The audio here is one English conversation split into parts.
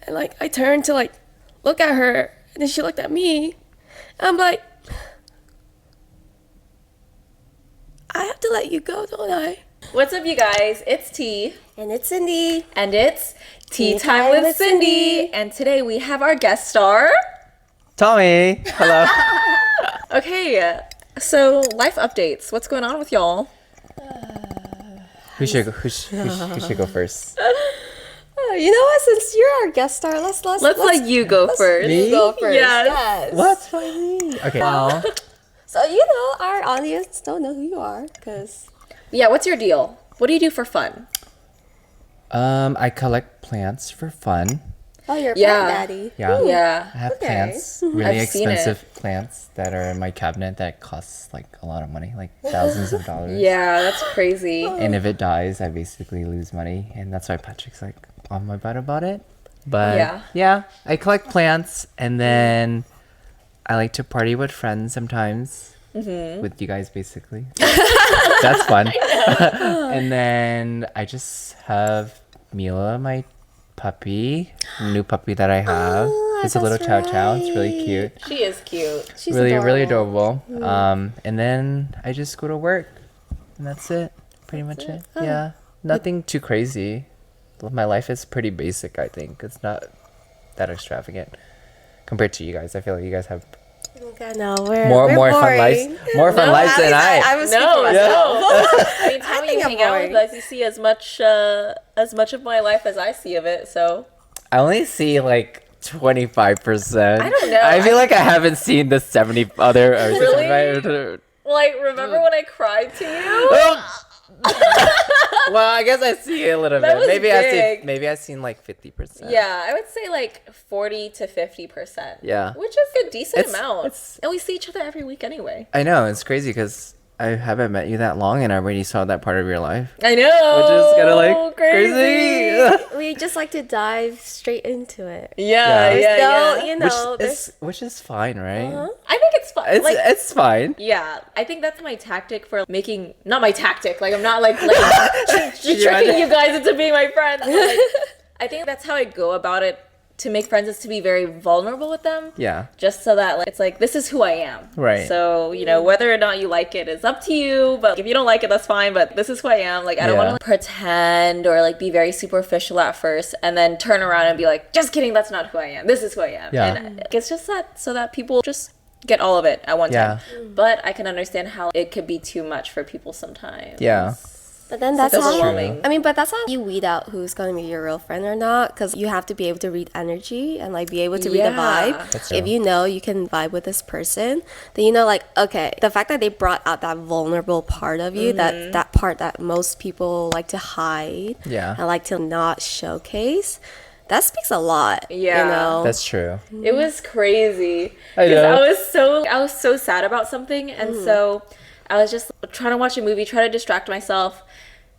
And like I turned to like look at her, and then she looked at me. I'm like, I have to let you go, don't I? What's up, you guys? It's Thi. And it's Cindy. And it's Thi Time with Cindy. And today we have our guest star, Tommy. Hello. Okay, so life updates. What's going on with y'all? Who should go first? You know what? Since you're our guest star, let's let you go first. Me? go first. Yes. What? Why me? Okay. So you know, our audience don't know who you are, cause Yeah, what's your deal? What do you do for fun? I collect plants for fun. oh, you're a Yeah. plant daddy. Yeah. Yeah. I have Okay. plants, really I've seen it. expensive plants that are in my cabinet that costs like a lot of money, like thousands of dollars. Yeah, that's crazy. And if it dies, I basically lose money, and that's why Patrick's like on my butt about it. But yeah, I collect plants, and then I like to party with friends sometimes. With you guys, basically. That's fun. And then I just have Mila, my puppy, new puppy that I have. It's a little chow chow. It's really cute. She is cute. She's Really adorable. And then I just go to work, and that's it. Pretty much it. Yeah, nothing too crazy. My life is pretty basic. I think it's not that extravagant compared to you guys. I feel like you guys have Okay, no, we're more fun boring. lives, more fun lives than I. was speaking for No, myself. I mean, tell me, you think I'm hang out with boring. us, you see as much of my life as I see of it. So I only see like 25%. I don't know. I feel like I haven't seen the 70 other or Really? 75. like, remember when I cried to you? Well, I guess I see a little That bit. was Maybe I've seen like 50%. Yeah, I would say like 40 to 50%. Yeah. Which is a decent It's- amount. it's- And we see each other every week anyway. I know, it's crazy because I haven't met you that long and I already saw that part of your life. I know. Which is kind of like crazy. We just like to dive straight into it. Yeah, Yeah. yeah, No, yeah. you know, there's Which is fine, right? I think it's fun. It's fine. Yeah, I think that's my tactic for making, not my tactic, like I'm not like tricking you guys into being my friends. But, like, I think that's how I go about it to make friends, is to be very vulnerable with them. Yeah. Just so that like, it's like, this is who I am. Right. So, you know, whether or not you like it is up to you, but if you don't like it, that's fine, but this is who I am. Like, I don't want to like, pretend or like be very superficial at first and then turn around and be like, just kidding, that's not who I am. This is who I am. Yeah. And it's just that so that people just get all of it at one time. Yeah. But I can understand how it could be too much for people sometimes. Yeah. But then that's how overwhelming. I mean, but that's how you weed out who's going to be your real friend or not, because you have to be able to read energy and like be able to read the vibe. That's If true. you know you can vibe with this person, then you know like, okay, the fact that they brought out that vulnerable part of you, that part that most people like to hide Yeah. and like to not showcase, that speaks a lot. Yeah. You know? That's true. It was crazy. I 'Cause know. I was so sad about something, and so I was just trying to watch a movie, try to distract myself.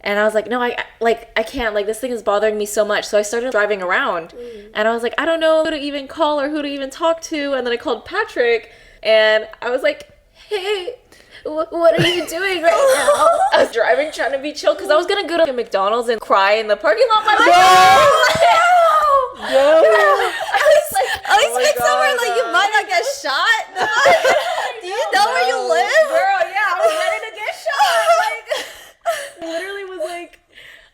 And I was like, no, I can't. Like, this thing is bothering me so much. So I started driving around. And I was like, I don't know who to even call or who to even talk to. And then I called Patrick. And I was like, hey, what are you doing right now? I was driving, trying to be chill. Because I was going to go to McDonald's and cry in the parking lot by myself. No. At least my pick somewhere God. like you might not get shot. Do you know where you live? Girl, yeah, I was ready to get shot. Like, literally was like,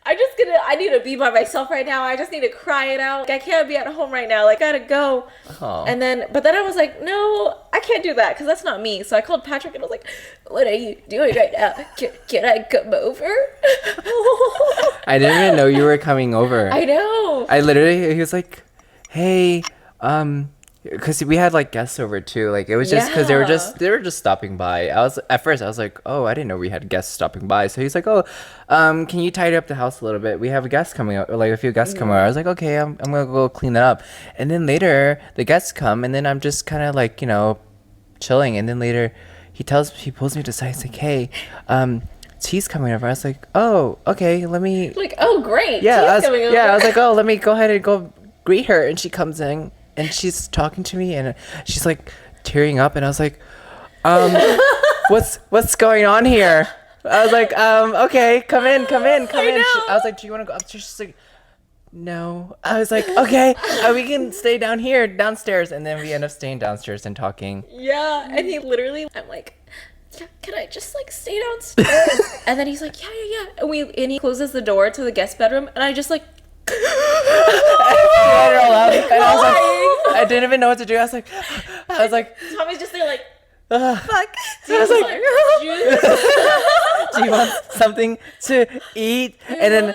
I need to be by myself right now. I just need to cry it out. Like, I can't be at home right now. Like, I gotta go. Oh. But then I was like, no, I can't do that because that's not me. So I called Patrick and I was like, what are you doing right now? Can I come over? I didn't even know you were coming over. I know. He was like, hey, because we had like guests over too. Like it was just because they were just stopping by. At first I was like, oh, I didn't know we had guests stopping by. So he's like, oh, can you tidy up the house a little bit? We have a guest coming up, like a few guests coming over. I was like, okay, I'm gonna go clean that up. And then later the guests come, and then I'm just kind of like, you know, chilling. And then later he pulls me to the side. He's like, hey, T's coming over. I was like, oh, okay, let me. Like, oh, great. Yeah, She's coming over. I was like, oh, let me go ahead and go greet her. And she comes in and she's talking to me and she's like tearing up. And I was like, what's going on here? I was like, okay, come in. I know. I was like, do you want to go upstairs? She's like, no. I was like, okay, we can stay downstairs. And then we end up staying downstairs and talking. Yeah, and he literally, I'm like, yeah, can I just like stay downstairs? And then he's like, yeah. And he closes the door to the guest bedroom, and I just like, I let it all out. And I was like, I didn't even know what to do. I was like, Tommy's just there like, Fuck. I was like, juice. do you want something to eat? And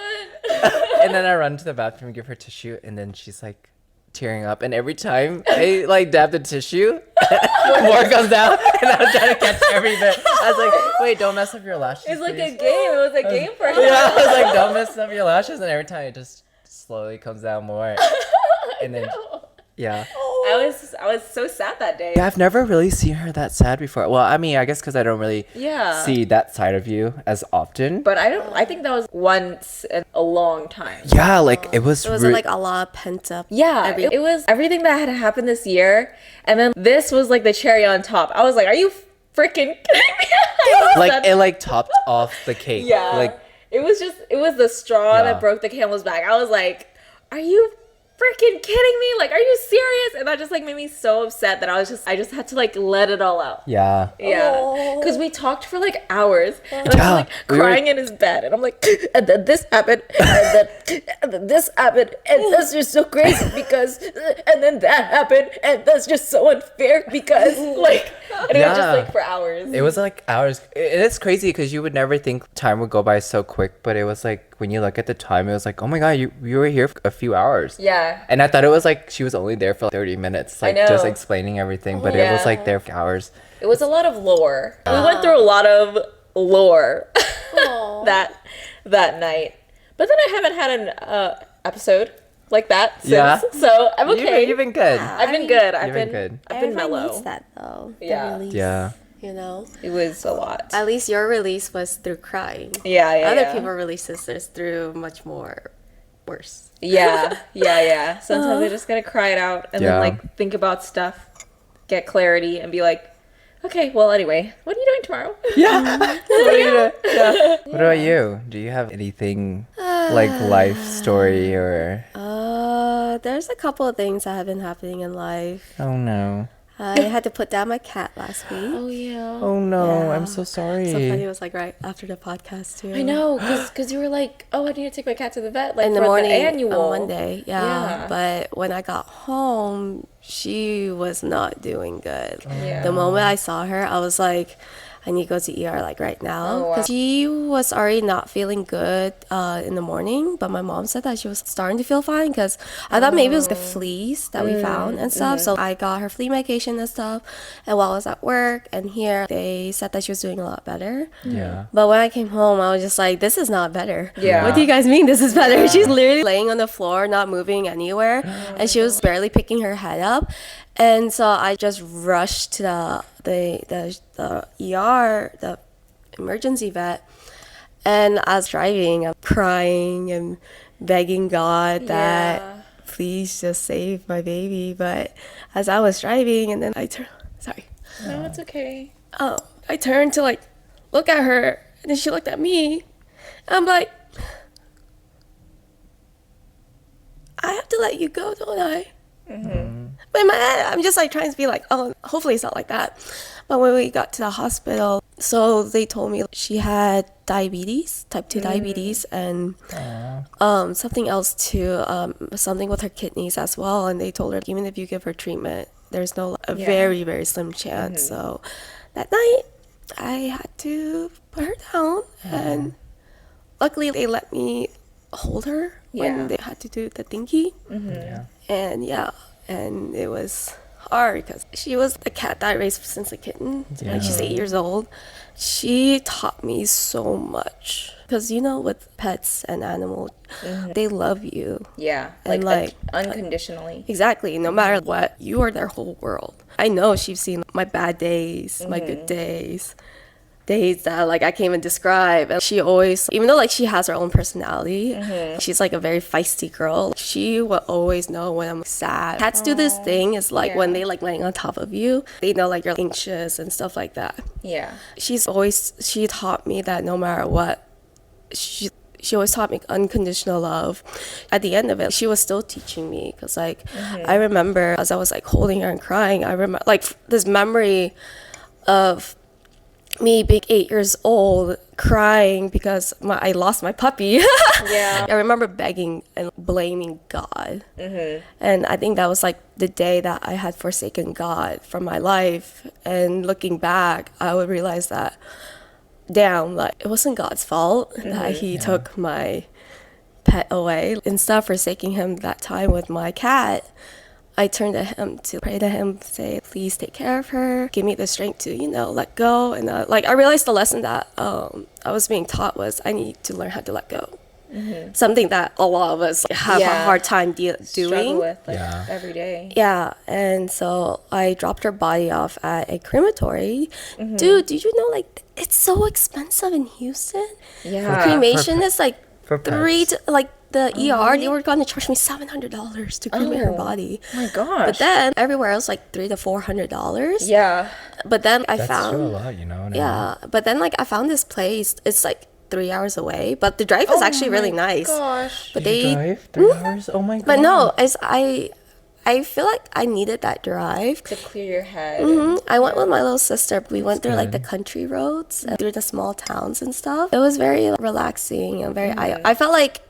then I run to the bathroom and give her tissue, and then she's like tearing up, and every time I like dab the tissue, more comes out, and I'm trying to catch every bit. I was like, wait, don't mess up your lashes. It's like please. a game. It was a game for him. Yeah, I was like, don't mess up your lashes, and every time it just slowly comes down more. And then yeah. I was so sad that day. Yeah, I've never really seen her that sad before. Well, I mean, I guess because I don't really Yeah. see that side of you as often. But I think that was once in a long time. Yeah, like it was. It was like a lot pent up. Yeah, it was everything that had happened this year, and then this was like the cherry on top. I was like, "Are you freaking kidding me?" like it like topped off the cake. Yeah, Like it was the straw Yeah. that broke the camel's back. I was like, "Are you freaking kidding me? Like, are you serious?" And that just like made me so upset that I just had to like let it all out. yeah. Yeah, because we talked for like hours, and I Yeah, was like we were- crying in his bed, and I'm like, and then this happened, and then this happened, and that's just so crazy because, and then that happened, and that's just so unfair because, like, and it was just Yeah. like for hours. It was like hours. It's crazy because you would never think time would go by so quick, but it was like when you look at the time, it was like, oh my god, you were here for a few hours. Yeah. And I thought it was like she was only there for like 30 minutes, like know. just explaining everything, but it was Yeah. like there for hours. It was a lot of lore. We went through a lot of lore that night. But then I haven't had an episode like that since. Yeah. So I'm okay. You've been good. I've been good. I've You've been good. I've been Everyone mellow. needs that though. The Yeah. release, Yeah. You know? It was a lot. At least your release was through crying. Yeah. Other yeah. people releases is through much more worse. Yeah. Sometimes I just gotta cry it out and Yeah. then like think about stuff, get clarity, and be like, okay, well, anyway, what are you doing tomorrow? Yeah. What are you doing? Yeah. What about you? Do you have anything like life story or? There's a couple of things that have been happening in life. Oh no. I had to put down my cat last week. yeah. Oh no. Yeah. I'm so sorry. So funny, it was like right after the podcast too. I know, because you were like, oh, I need to take my cat to the vet, like In the for morning, annual. on Monday, yeah. Yeah. But when I got home, she was not doing good. Yeah. The moment I saw her, I was like, I need to go to ER like right now. Oh, wow. 'Cause she was already not feeling good in the morning, but my mom said that she was starting to feel fine because I thought maybe it was the fleas that we found and stuff. So I got her flea medication and stuff. And while I was at work and here, they said that she was doing a lot better. Yeah. But when I came home, I was just like, this is not better. Yeah. What do you guys mean this is better? She's literally laying on the floor, not moving anywhere. And she was barely picking her head up. And so I just rushed to the ER, the emergency vet. And I was driving, I'm crying and begging God that please just save my baby. But as I was driving, and then I turned, sorry. No, it's okay. I turned to like look at her, and then she looked at me. I'm like, I have to let you go, don't I? But in my head, I'm just like trying to be like, oh, hopefully it's not like that. But when we got to the hospital, so they told me she had diabetes, type 2 diabetes, and something else too, something with her kidneys as well. And they told her, even if you give her treatment, there's a very, very slim chance. So that night, I had to put her down. And luckily, they let me hold her when they had to do the thingy. Yeah. And it was hard because she was a cat that I raised since a kitten. Like she's 8 years old. She taught me so much because with pets and animals, they love you. Yeah, And, like unconditionally. Exactly. No matter what, you are their whole world. I know she's seen my bad days, my good days that like I can't even describe. And she always, even though like she has her own personality, she's like a very feisty girl. She will always know when I'm sad. Cats do this thing, is like when they like laying on top of you, they know like you're anxious and stuff like that. Yeah. She taught me that no matter what, she always taught me unconditional love. At the end of it, she was still teaching me because like I remember as I was like holding her and crying, I remember like this memory of me being 8 years old crying because I lost my puppy. Yeah. I remember begging and blaming God. And I think that was like the day that I had forsaken God from my life. And looking back, I would realize that, damn, like it wasn't God's fault that he took my pet away. Instead of forsaking him that time with my cat, I turned to him to pray to him, say, please take care of her, give me the strength to, let go. And like I realized the lesson that I was being taught was I need to learn how to let go. Something that a lot of us have a hard time doing. Struggle with every day. Yeah, and so I dropped her body off at a crematory. Dude, did you know like it's so expensive in Houston? Yeah. Cremation is like for pets. the ER, they were going to charge me $700 to cremate her body. Oh my gosh. But then everywhere else like $300 to $400. Yeah. But then I That's found still a lot, you know. yeah. But then like I found this place. It's like 3 hours away, but the drive is actually really nice. Gosh. But Did you they drive 3 hours? Oh my god. but no, I feel like I needed that drive. To clear your head. I went with my little sister. We went through like the good. country roads and through the small towns and stuff. It was very relaxing and very. I felt like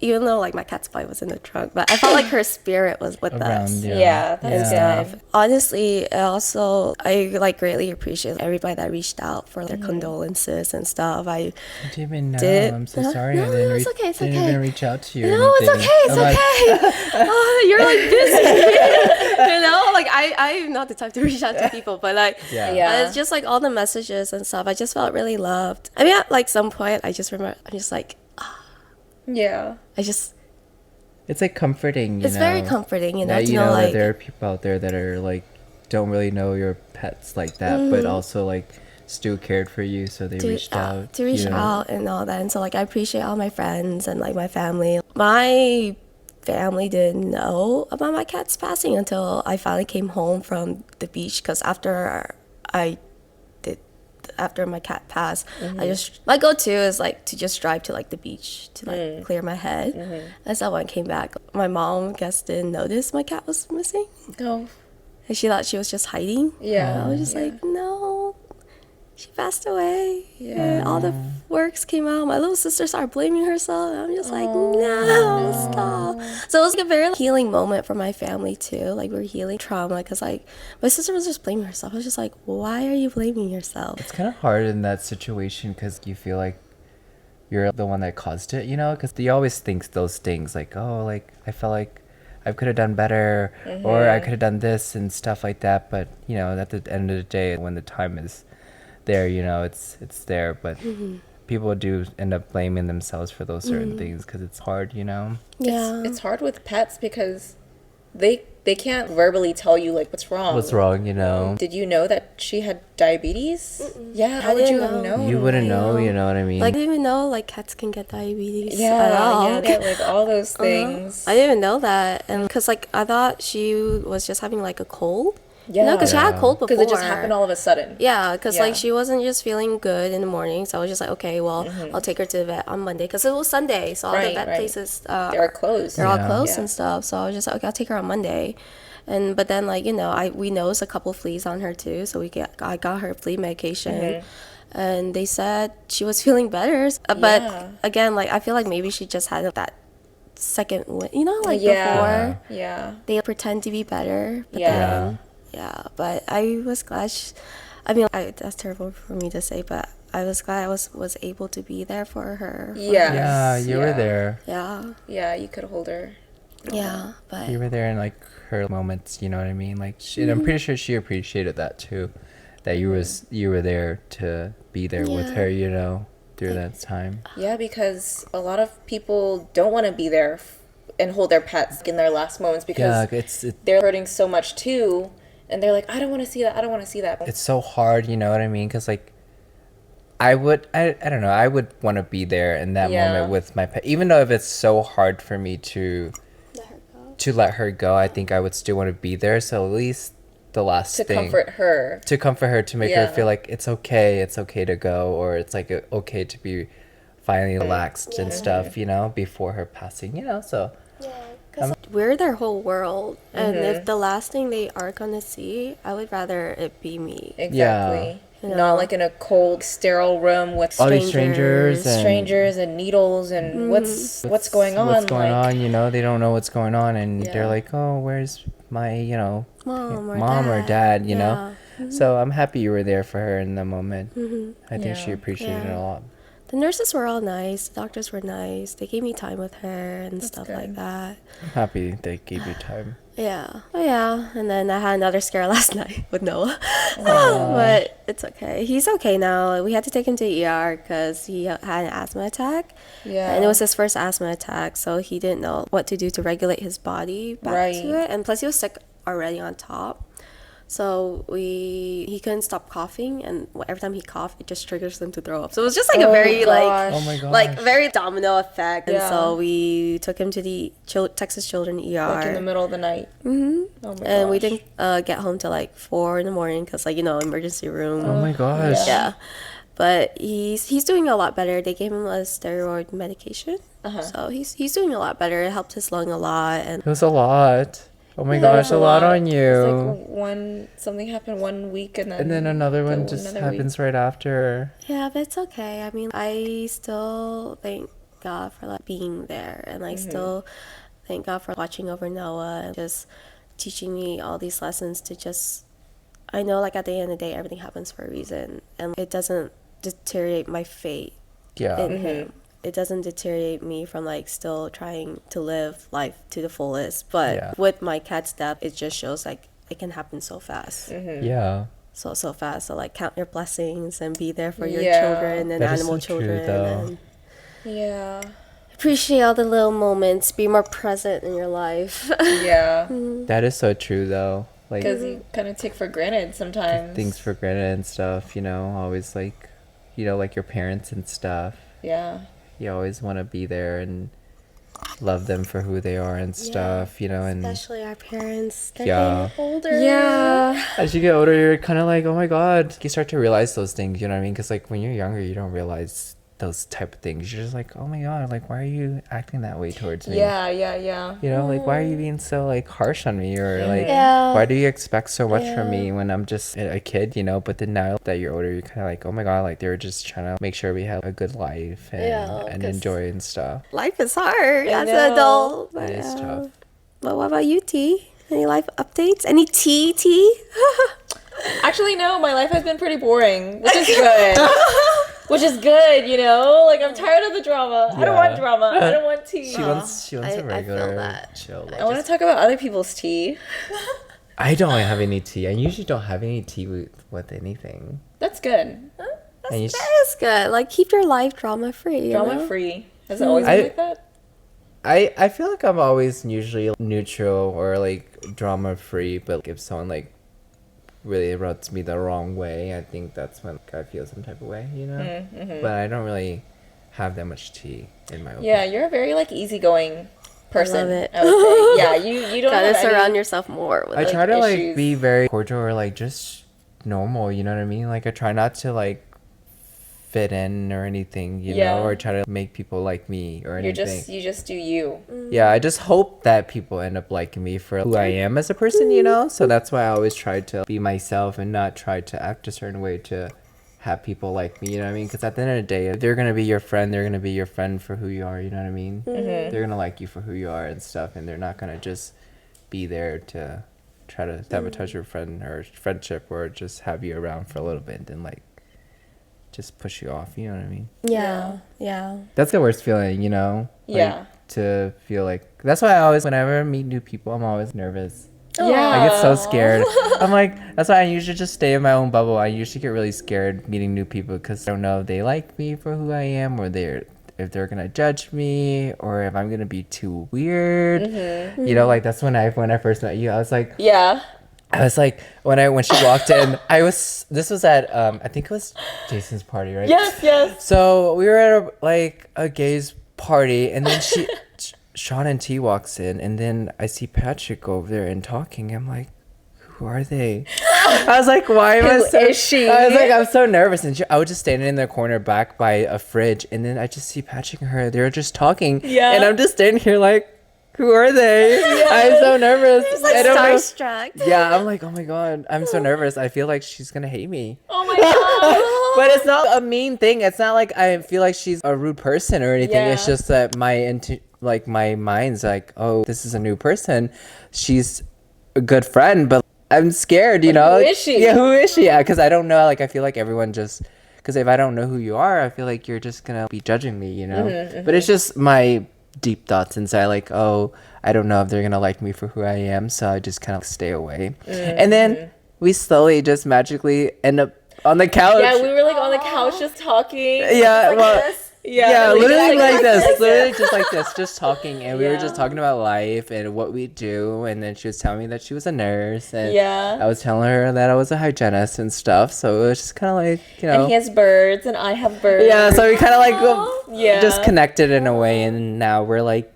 even though like my cat's body was in the trunk, but I felt like her spirit was with us. Around, Yeah, that's good. Honestly, I like greatly appreciate everybody that reached out for their condolences and stuff. I didn't even know. Did- I'm so no, sorry. no, I didn't, it's okay, it's didn't okay. even reach out to you. or No, it's anything. okay. It's I'm like, okay. Oh, you're like busy. Like I'm not the type to reach out to people, but like Yeah. it's just like all the messages and stuff. I just felt really loved. I mean, at like some point, I just remember I'm just like Yeah. it's like comforting, it's very comforting, that to you know know that like there are people out there that are like don't really know your pets like that, but also like still cared for you, so they reached out. to reach you know? out and all that. And so like I appreciate all my friends and like my family. My family didn't know about my cat's passing until I finally came home from the beach, because after my cat passed, my go-to is like to just drive to like the beach to like clear my head. And so when I came back, my mom didn't notice my cat was missing, Oh. and she thought she was just hiding. Yeah. And I was just like, no, she passed away. And all the works came out. My little sister started blaming herself. And I'm just like, no, stop. So it was like a very healing moment for my family too. Like we're healing trauma, because like my sister was just blaming herself. I was just like, why are you blaming yourself? It's kind of hard in that situation because you feel like you're the one that caused it, because you always think those things like, oh, like I felt like I could have done better, or I could have done this and stuff like that. But at the end of the day, when the time is there, it's there. But people do end up blaming themselves for those certain things because it's hard. Yeah. It's hard with pets because they can't verbally tell you like what's wrong. What's wrong, Did you know that she had diabetes? Yeah, how I would you didn't have know. known? You wouldn't know, you know what I mean? Like, I didn't even know like cats can get diabetes Yeah, at all. yeah, they have, like all those things. I didn't even know that. And because like I thought she was just having like a cold. Yeah. Because she had a cold before. Because it just happened all of a sudden. Yeah, because Yeah. like she wasn't just feeling good in the morning, so I was just like, okay, well, I'll take her to the vet on Monday, because it was Sunday, so all the Right, vet right. places They're closed. they're all Yeah. closed Yeah. and stuff. So I was just like, okay, I'll take her on Monday. But then like we noticed a couple fleas on her too, so I got her flea medication. And they said she was feeling better, but Yeah. again, like I feel like maybe she just had that second like Yeah. before Yeah. they pretend to be better, but Yeah. then but I was glad that's terrible for me to say, but I was glad I was able to be there for her. Yeah. Yeah, you were there. Yeah, you could hold her. But You were there in like her moments, you know what I mean? Like, and I'm pretty sure she appreciated that too, that you were there to be there with her, through that time. Yeah, because a lot of people don't want to be there and hold their pets in their last moments because they're hurting so much too, and they're like, I don't want to see that. I don't want to see that. It's so hard, you know what I mean? Because like, I don't know, I would want to be there in that moment with my pet, even though if it's so hard for me to let her go, I think I would still want to be there. So at least the last to thing comfort her, to make her feel like it's okay to go, or it's like okay to be finally relaxed and stuff, you know, before her passing, you know, so. Yeah, because we're their whole world, and if the last thing they are gonna see, I would rather it be me. Exactly. You know? Not like in a cold, sterile room with All these strangers and needles and what's going on. What's going like, on, you know, they don't know what's going on, and Yeah. they're like, oh, where's my, you know, Mom or dad, you know. Yeah. So I'm happy you were there for her in the moment. I think she Yeah. appreciated it a lot. The nurses were all nice. The doctors were nice. They gave me time with her and stuff like good. that. I'm happy they gave you time. Yeah. Oh, yeah. And then I had another scare last night with Noah. But it's okay. He's okay now. We had to take him to ER because he had an asthma attack. Yeah. And it was his first asthma attack, so he didn't know what to do to regulate his body back to it. And plus, he was sick already on top. So he couldn't stop coughing, and every time he coughed, it just triggers him to throw up. So it was just like a very Oh my gosh. like very domino effect. And Yeah. so we took him to the Texas Children ER. Like in the middle of the night. Mm-hmm. Oh my And we gosh. didn't get home till like 4 in the morning because, like, you know, emergency room. Oh my gosh. Yeah. But he's doing a lot better. They gave him a steroid medication. So he's doing a lot better. It helped his lung a lot. And It was a lot. Oh my That gosh, was a lot on It's you. like something happened 1 week and And then another one the- just another happens right after. yeah, but it's okay. I mean, I still thank God for like being there, and I still thank God for watching over Noah and just teaching me all these lessons to just, I know, like, at the end of the day, everything happens for a reason, and it doesn't deteriorate my faith Yeah. in him. It doesn't deteriorate me from like still trying to live life to the fullest. But Yeah. with my cat's death, it just shows like it can happen so fast. Yeah. So fast. So like count your blessings and be there for your Yeah. children and That is animal so true, children, though. and Yeah. appreciate all the little moments. Be more present in your life. Yeah. That is so true, though. Like, Because you kind of take for granted sometimes. things for granted and stuff, you know, always like, you know, like your parents and stuff. Yeah. You always want to be there and love them for who they are and stuff, you know, and Especially our parents. They're Yeah. getting older. Yeah. as you get older, you're kind of like, oh my God, you start to realize those things, you know what I mean? Because like when you're younger, you don't realize those type of things. You're just like, oh my God, like, why are you acting that way towards me? Yeah. Yeah. You know, like, why are you being so like harsh on me, or like, Yeah. why do you expect so much from me when I'm just a kid, you know? But then now that you're older, you're kind of like, oh my God, like they were just trying to make sure we have a good life and, Yeah, and 'cause- enjoy and stuff. Life is hard as an know. adult. It is tough. But what about you, T? Any life updates? Any tea? Actually, no. My life has been pretty boring, which is good. Which is good, you know? Like, I'm tired of the drama. I don't want Yeah. drama. I don't want tea. She wants I a feel regular that. chill. I want to talk about other people's tea. I don't have any tea. I usually don't have any tea with anything. That's good. And you That is good. Like, keep your life drama free. Drama free. Has it always been like that? I feel like I'm always usually neutral or like drama free, but if someone like really rubs me the wrong way, I think that's when I feel some type of way, you know. But I don't really have that much tea in my own. Yeah, you're a very, like, easygoing person. love it. I would say. Yeah, you don't Gotta have surround any... yourself more with I like, try to like issues. be very cordial or like just normal, you know what I mean? Like I try not to like fit in or anything, you Yeah. know, or try to make people like me or anything. You just do you. Yeah, I just hope that people end up liking me for who I am as a person, you know? So that's why I always try to be myself and not try to act a certain way to have people like me, you know what I mean? Because at the end of the day, if they're going to be your friend, they're going to be your friend for who you are, you know what I mean? They're going to like you for who you are and stuff, and they're not going to just be there to try to sabotage your friend or friendship or just have you around for a little bit and then like just push you off, you know what I mean? Yeah. That's the worst feeling, you know? Like, Yeah. to feel like, that's why I always, whenever I meet new people, I'm always nervous. Yeah. I get so scared. I'm like, that's why I usually just stay in my own bubble. I usually get really scared meeting new people because I don't know if they like me for who I am, or if they're gonna judge me, or if I'm gonna be too weird. You know, like that's when I first met you. I was like, Yeah. when she walked in, this was at I think it was Jason's party, right? Yes. So we were at a gay's party, and then Sean and T walks in, and then I see Patrick over there and talking. I'm like, who are they? I was like, why am I Who so... is she? I was like, I'm so nervous. And I was just standing in the corner back by a fridge. And then I just see Patrick and her. They were just talking. Yeah. And I'm just standing here like, who are they? Yeah. I'm so nervous. It's like I don't know. starstruck. Yeah, I'm like, oh my God. I'm so nervous. I feel like she's going to hate me. Oh my god. But it's not a mean thing. It's not like I feel like she's a rude person or anything. Yeah. It's just that my mind's like, oh, this is a new person. She's a good friend, but I'm scared, you know? Who is she? Yeah, who is she? Yeah, because I don't know. Like, I feel like everyone just... Because if I don't know who you are, I feel like you're just going to be judging me, you know? But it's just my deep thoughts inside, like, oh, I don't know if they're going to like me for who I am, so I just kind of stay away. And then we slowly just magically end up on the couch. Yeah, we were like on the couch just talking. Yeah, like well... this. Yeah, we literally just, like this. this. Literally just like this. Just talking. And we were Yeah. just talking about life and what we do. And then she was telling me that she was a nurse. And Yeah. I was telling her that I was a hygienist and stuff. So it was just kind of like, you know. And he has birds and I have birds. Yeah, so we kind of like Yeah. just connected in a way. And now we're like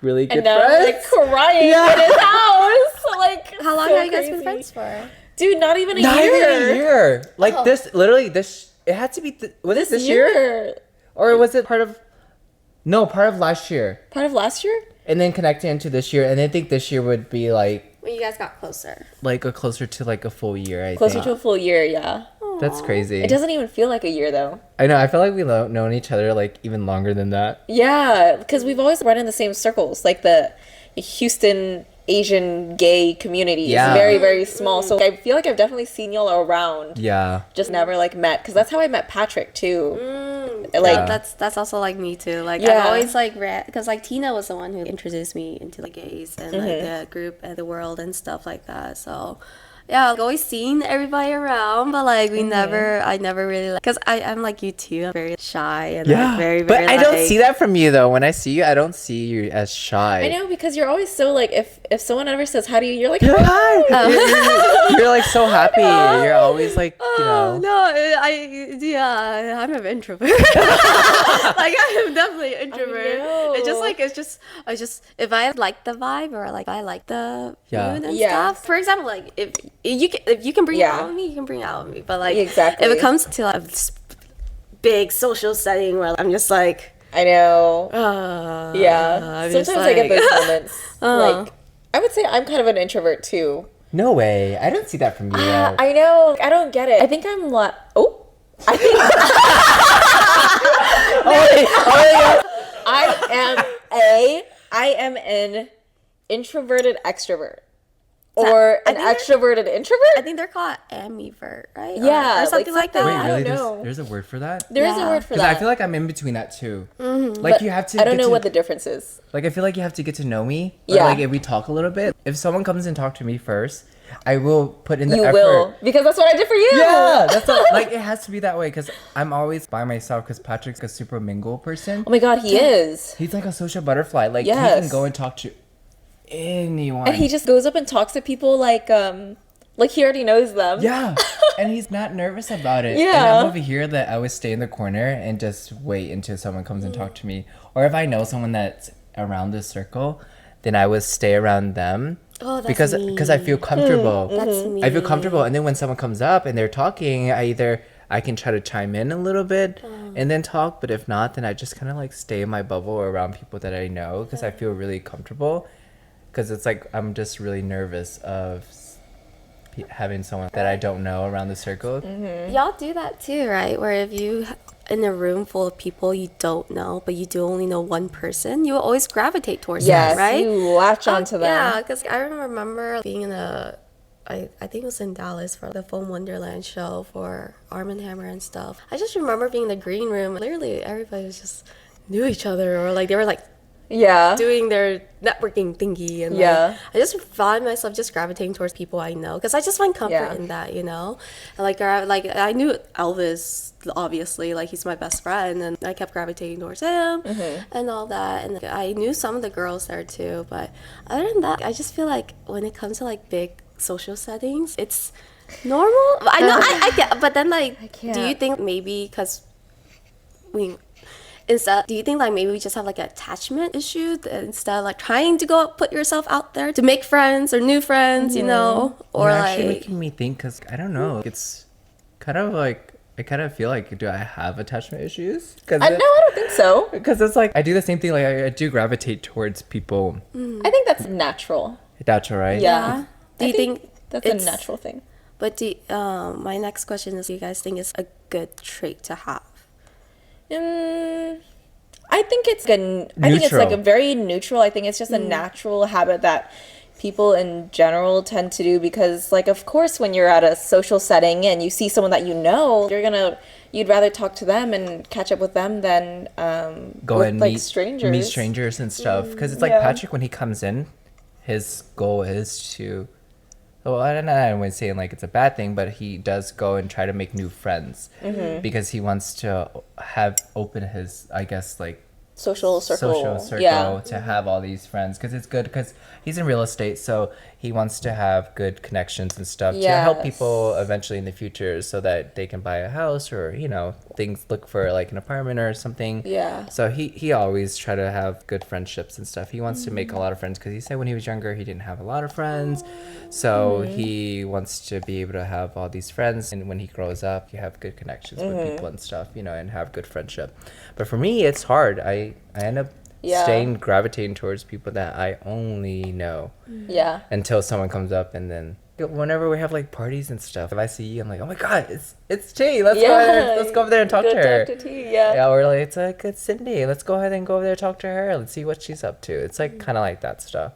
really good And now friends. we're like crying Yeah. in his house. Like, How long so have you guys been crazy. friends for? Dude, not even a Not year. even a year. Like Oh. this, literally, this, it had to be, was it this year? Or was it part of last year? Part of last year? And then connecting into this year. And I think this year would be like, When you guys got closer. like a closer to like a full year, I Closer think. to a full year, yeah. That's crazy. It doesn't even feel like a year though. I know. I feel like we've known each other like even longer than that. Yeah, because we've always run in the same circles, like the Houston Asian gay community Yeah. is very, very small. So I feel like I've definitely seen y'all around, Yeah. just never like met. Because that's how I met Patrick too. Like Yeah. that's also like me too. Like Yeah. I've always like read because like Tina was the one who introduced me into the gays and like the group and the world and stuff like that. So yeah, I've always seen everybody around, but like I never really like because I'm like you too. I'm very shy and like very but very. I don't like- see that from you though. When I see you, I don't see you as shy. I know, because you're always so like, if someone ever says hi to you, you're like, You're, hi. you're like so happy. You're always like, you Oh know. no, I'm an introvert. Like I'm definitely an introvert. know. I just if I like the vibe or like I like the Yeah. mood and Yeah. stuff. For example, like if you can bring it Yeah. out with me, you can bring it out with me. But like Exactly. if it comes to like a big social setting where I'm just like, I know. Yeah. I'm Sometimes just I get like- those moments. Like, I would say I'm kind of an introvert too. No way. I don't see that from you. though. I know. I don't get it. I think I'm I think I am an introverted extrovert. Or I an think extroverted introvert? I think they're called ambivert, right? Yeah, or something like that. Wait, I really? don't know. There's a word for that? There is a Yeah. word for Because that. I feel like I'm in between that too. Like but you have to. I don't get know to- what the difference is. Like I feel like you have to get to know me. Or, Yeah. Like if we talk a little bit, if someone comes and talk to me first, I will put in the You effort. will. Because that's what I did for you. Yeah, that's like it has to be that way because I'm always by myself. Because Patrick's a super mingle person. Oh my god, he is. He's like a social butterfly. Like he Yes. can go and talk to anyone. And he just goes up and talks to people like he already knows them. Yeah, and he's not nervous about it. Yeah. And I'm over here that I would stay in the corner and just wait until someone comes and talk to me. Or if I know someone that's around this circle, then I would stay around them. Oh, that's because I feel comfortable. That's me. I feel comfortable, and then when someone comes up and they're talking, I can try to chime in a little bit and then talk. But if not, then I just kind of like stay in my bubble around people that I know because I feel really comfortable. Because it's like I'm just really nervous of having someone that I don't know around the circle. Y'all do that too, right? Where if you in a room full of people you don't know, but you do only know one person, you will always gravitate towards Yes, them, right? you latch onto them. Yeah, because I remember being in I think it was in Dallas for the Foam Wonderland show for Arm & Hammer and stuff. I just remember being in the green room. Literally, everybody was just knew each other, or like they were like Yeah. doing their networking thingy, and like, Yeah. I just find myself just gravitating towards people I know because I just find comfort Yeah. in that, you know. And like I knew Elvis, obviously, like he's my best friend, and I kept gravitating towards him and all that. And I knew some of the girls there too, but other than that, I just feel like when it comes to like big social settings, it's normal. I know I get, but then like, do you can't. think maybe because instead, do you think like maybe we just have like an attachment issue instead of like trying to go put yourself out there to make friends or new friends, you know? Or You're like actually making me think, because I don't know. It's kind of like, I kind of feel like, do I have attachment issues? No, I don't think so. Because it's like, I do the same thing. Like, I do gravitate towards people. I think that's natural. That's all right. Yeah. do you think that's a natural thing? But my next question is, do you guys think it's a good trait to have? I think it's good. I think it's like a very neutral. I think it's just a natural habit that people in general tend to do, because like, of course, when you're at a social setting and you see someone that you know, you'd rather talk to them and catch up with them than go with, and like, meet strangers and stuff. Because it's like Patrick, when he comes in, his goal is to, well, I don't want to say like it's a bad thing, but he does go and try to make new friends because he wants to open his, I guess, like social circle to have all these friends, because it's good, because he's in real estate, so he wants to have good connections and stuff to help people eventually in the future, so that they can buy a house, or look for like an apartment or something. So he always try to have good friendships and stuff. He wants to make a lot of friends, because he said when he was younger he didn't have a lot of friends, so he wants to be able to have all these friends, and when he grows up you have good connections with people and stuff, and have good friendship. But for me, it's hard. I end up gravitating towards people that I only know until someone comes up, and then whenever we have like parties and stuff, if I see you, I'm like, oh my god, it's Thi, let's go over there and talk to her. Or like, it's like, it's Cindy, let's go ahead and go over there and talk to her, let's see what she's up to. It's like kind of like that stuff.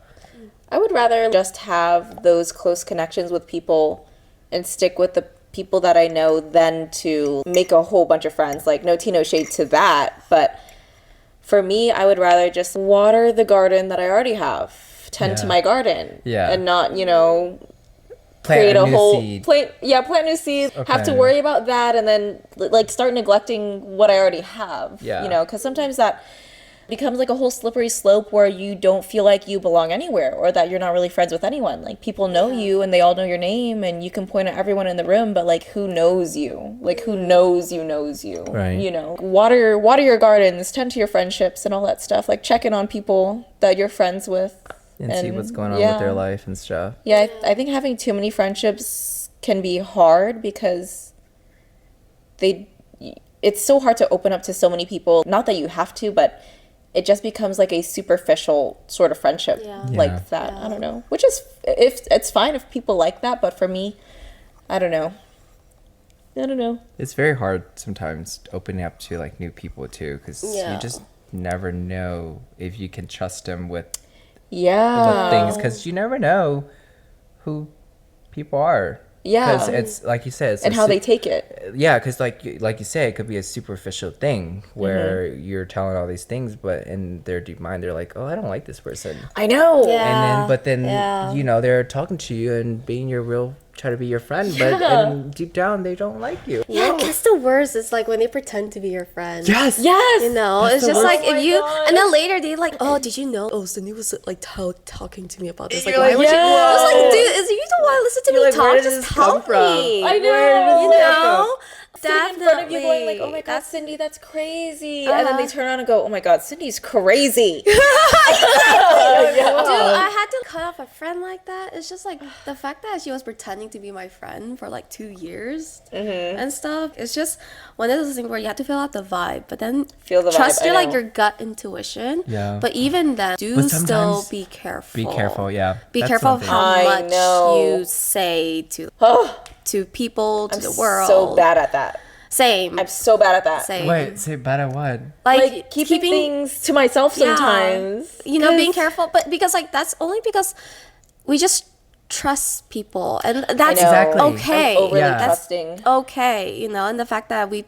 I would rather just have those close connections with people and stick with the people that I know than to make a whole bunch of friends. Like, no tea, no shade to that, but for me, I would rather just water the garden that I already have, tend to my garden, and not, create a whole seed. plant new seeds, have to worry about that, and then like start neglecting what I already have. Because sometimes that becomes like a whole slippery slope where you don't feel like you belong anywhere, or that you're not really friends with anyone. Like, people know you and they all know your name and you can point at everyone in the room, but like, who knows you? Like, who knows you knows you? Right. Water your gardens, tend to your friendships and all that stuff. Like, check in on people that you're friends with. And see what's going on with their life and stuff. Yeah, I think having too many friendships can be hard, because it's so hard to open up to so many people. Not that you have to, but it just becomes like a superficial sort of friendship like that. I don't know. Which is, if it's fine if people like that, but for me, I don't know. It's very hard sometimes opening up to like new people too, because you just never know if you can trust them with things, because you never know who people are. Because it's like you said, and how they take it. Because like you say, it could be a superficial thing where you're telling all these things, but in their deep mind, they're like, "Oh, I don't like this person." I know. And then, they're talking to you and try to be your friend, but and deep down they don't like you. Yeah, that's the worst. It's like when they pretend to be your friend. Yes. It's just like if you, and then later they like, oh, did you know? Oh, Cindy was like talking to me about this. Like, why was she? I was like, dude, is you don't want to listen to me talk? Just tell me. I know. Definitely. In front of you going like, oh my god, Cindy, that's crazy. And then they turn around and go, oh my god, Cindy's crazy. Dude, I had to cut off a friend like that. It's just like the fact that she was pretending to be my friend for like 2 years and stuff. It's just one of those things where you have to feel out the vibe, but then trust your gut intuition. Yeah. But even then, still be careful. Be careful, yeah. Be careful of how much you say to people, to the world. So bad at that. Same. I'm so bad at that. Same. Wait, say bad at what? Like keeping things to myself sometimes. Being careful, but because like that's only because we just trust people, and that's okay. I'm overly trusting. Okay, and the fact that we've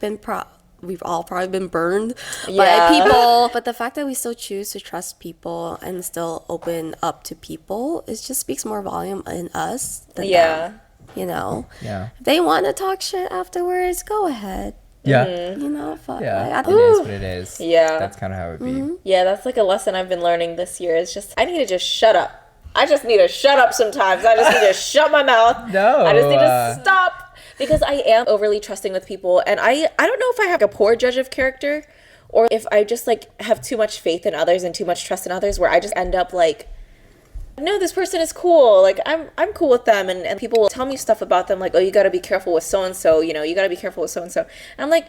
all probably been burned by people, but the fact that we still choose to trust people and still open up to people, it just speaks more volume in us than them. If they want to talk shit afterwards, go ahead. Fuck. Yeah, it is what it is. Yeah, that's kind of how it be. Yeah, that's like a lesson I've been learning this year. Is just I need to just shut up. I just need to shut up sometimes. I just need to shut my mouth. No, I just need to stop, because I am overly trusting with people, and I don't know if I have a poor judge of character, or if I just like have too much faith in others and too much trust in others, where I just end up like, no, this person is cool. Like I'm cool with them, and people will tell me stuff about them, like, oh, you got to be careful with so and so. You know, you got to be careful with so and so. And I'm like,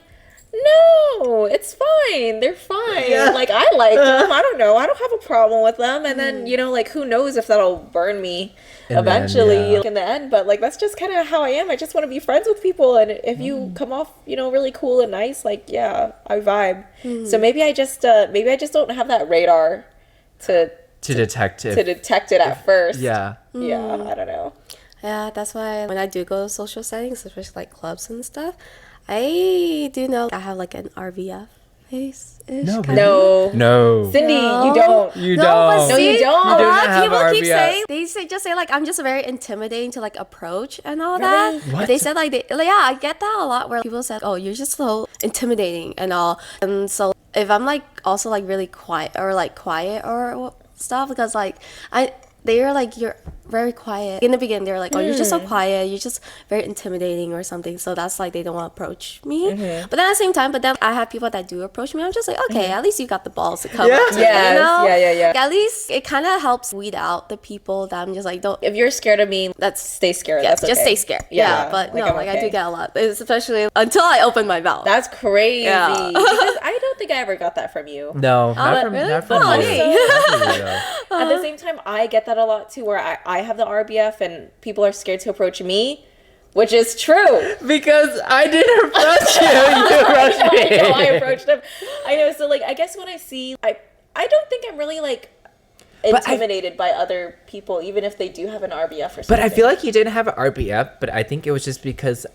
no, it's fine. They're fine. Yeah. Like, I like them. I don't know. I don't have a problem with them. And then, you know, like, who knows if that'll burn me eventually in the end. But, like, that's just kind of how I am. I just want to be friends with people. And if you come off, you know, really cool and nice, like, yeah, I vibe. So maybe I just don't have that radar to detect it. To detect it at first. Yeah. Yeah, I don't know. Yeah, that's why when I do go to social settings, especially like clubs and stuff, I do know I have like an RBF face. No, No. Cindy, No. you don't. You No, don't. but No, you see, don't. A You don't lot of have people keep RBF. saying just say like I'm just very intimidating to like approach and all that. What? They said like yeah, I get that a lot where people said, oh, you're just so intimidating and all. And so if I'm like also like really quiet or stuff, because like they're like, you're very quiet. In the beginning, they were like, oh, you're just so quiet. You're just very intimidating or something. So that's like, they don't want to approach me. But then at the same time, I have people that do approach me. I'm just like, okay, at least you got the balls to come up to me, Yes. you know? Yeah. Like, at least it kind of helps weed out the people that I'm just like, don't. If you're scared of me, stay scared. Yeah, That's just okay. stay scared. Yeah, but like, no, I'm like I okay. do get a lot, especially until I open my mouth. That's crazy. Yeah. Because I don't think I ever got that from you. No, not from, really? not from Oh, you. hey. Not from you, though. At the same time, I get that a lot too, where I have the RBF and people are scared to approach me, which is true. Because I didn't approach you. You approached me. I know, I approached him. I know. So like, I guess when I see, I don't think I'm really like But intimidated by other people, even if they do have an RBF or something. But I feel like you didn't have an RBF, but I think it was just because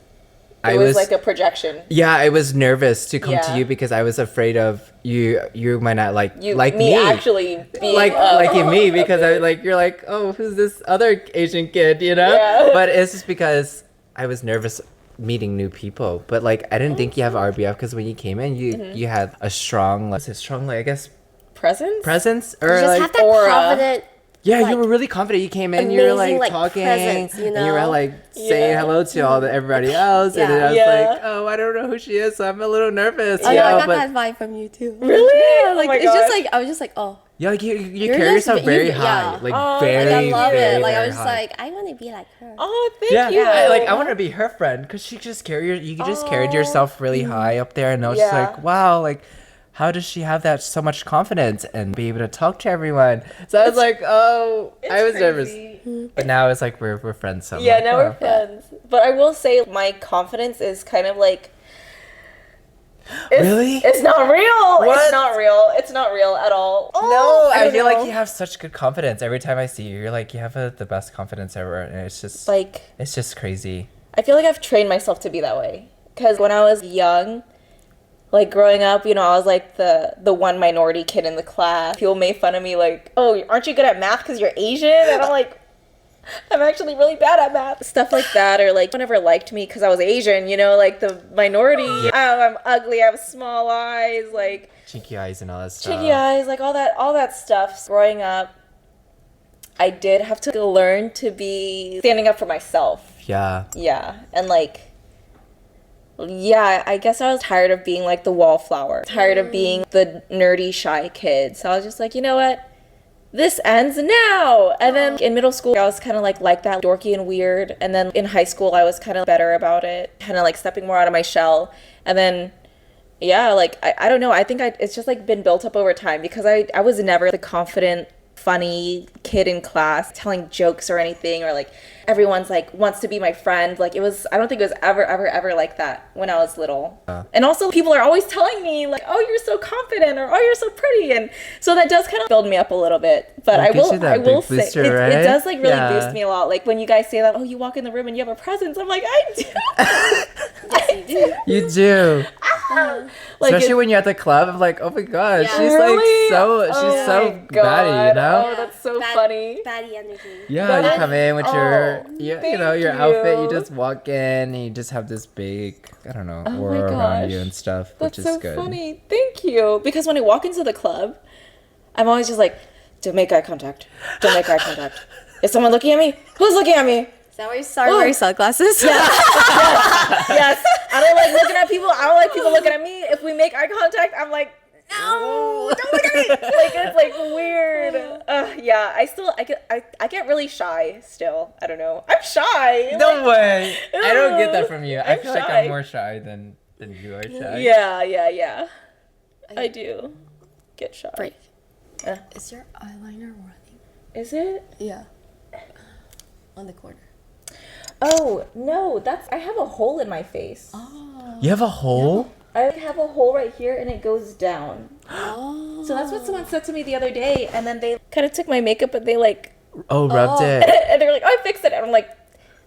it was like a projection. Yeah, I was nervous to come Yeah. to you because I was afraid of you might not like me actually being liking me because I like you're like, oh, who's this other Asian kid, you know? Yeah. But it's just because I was nervous meeting new people. But like I didn't think you have RBF because when you came in, you had a strong, I guess presence or You just like have that aura. confident. yeah, like, you were really confident. You came in, you were amazing, like like, talking, presence, you and you were know? like saying Yeah. hello to everybody else, and then I was Yeah. like, oh, I don't know who she is, so I'm a little nervous. Oh, you yeah, know? I got But that vibe from you too. Really? Yeah, like Oh my it's just gosh. like I was just like, oh. yeah, like you You're carry just- yourself very you- high, yeah. like Oh, very, Like I love very, it. Like I very was just high. like, I want to be like her. Oh, thank Yeah, you. I want to be her friend because she just you just carried yourself really high up there, and I was just Yeah. like, wow, like how does she have that so much confidence and be able to talk to everyone? So I was like, oh, I was nervous, but now it's like we're friends. So I'm Yeah, like, now oh. we're friends. But I will say my confidence is kind of like Really? It's not real. What? It's not real. It's not real at all. No, I don't feel know. like you have such good confidence. Every time I see you, you're like you have the best confidence ever, and it's just Like, it's just crazy. I feel like I've trained myself to be that way. Because when I was young, like growing up, you know, I was like the one minority kid in the class. People made fun of me like, oh, aren't you good at math because you're Asian? And I'm like, I'm actually really bad at math. Stuff like that. Or like, no one ever liked me because I was Asian, you know, like the minority. Oh, I'm ugly, I have small eyes, like Cheeky eyes and all that stuff. cheeky eyes, like all that stuff. Growing up, I did have to learn to be standing up for myself. Yeah. Yeah, and like, yeah, I guess I was tired of being like the wallflower, tired of being the nerdy, shy kid. So I was just like, you know what? This ends now. And then in middle school, I was kind of like that, dorky and weird. And then in high school, I was kind of better about it, kind of like stepping more out of my shell. And then, yeah, like, I don't know. I think it's just like been built up over time because I was never the confident, funny kid in class telling jokes or anything, or like everyone's like wants to be my friend. Like I don't think it was ever like that when I was little. And also people are always telling me like, oh, you're so confident, or oh, you're so pretty, and so that does kind of build me up a little bit. But It gives you that I will big say booster, it right? does like really Yeah. boost me a lot. Like when you guys say that, oh, you walk in the room and you have a presence, I'm like, I do. Yes, you do. You do. Like, Especially when you're at the club, I'm like, oh my god, Yeah. she's Really? like she's so my God. batty, you know? Oh, that's so funny. Baddie energy. Yeah, That you is- come in with your thank outfit, you you. just walk in and you just have this big, I don't know, Oh my aura around gosh. you and stuff, That's which so is good. funny. Thank you. Because when I walk into the club, I'm always just like, don't make eye contact. Don't make eye contact. Is someone looking at me? Who's looking at me? Is that why you started wearing sunglasses? Yes. I don't like looking at people. I don't like people looking at me. If we make eye contact, I'm like, No, don't look at me. Like it's like weird. Yeah, I get really shy still. I don't know. I'm shy. No way. I don't get that from you. I I'm feel like shy. I'm more shy than you are shy. Yeah. I do get shy. Break. Is your eyeliner running? Is it? Yeah. On the corner. Oh no, I have a hole in my face. Oh. You have a hole? I have a hole right here and it goes down. Oh. So that's what someone said to me the other day, and then they kind of took my makeup, but they like Rubbed it. and they were like, "Oh, I fixed it." And I'm like,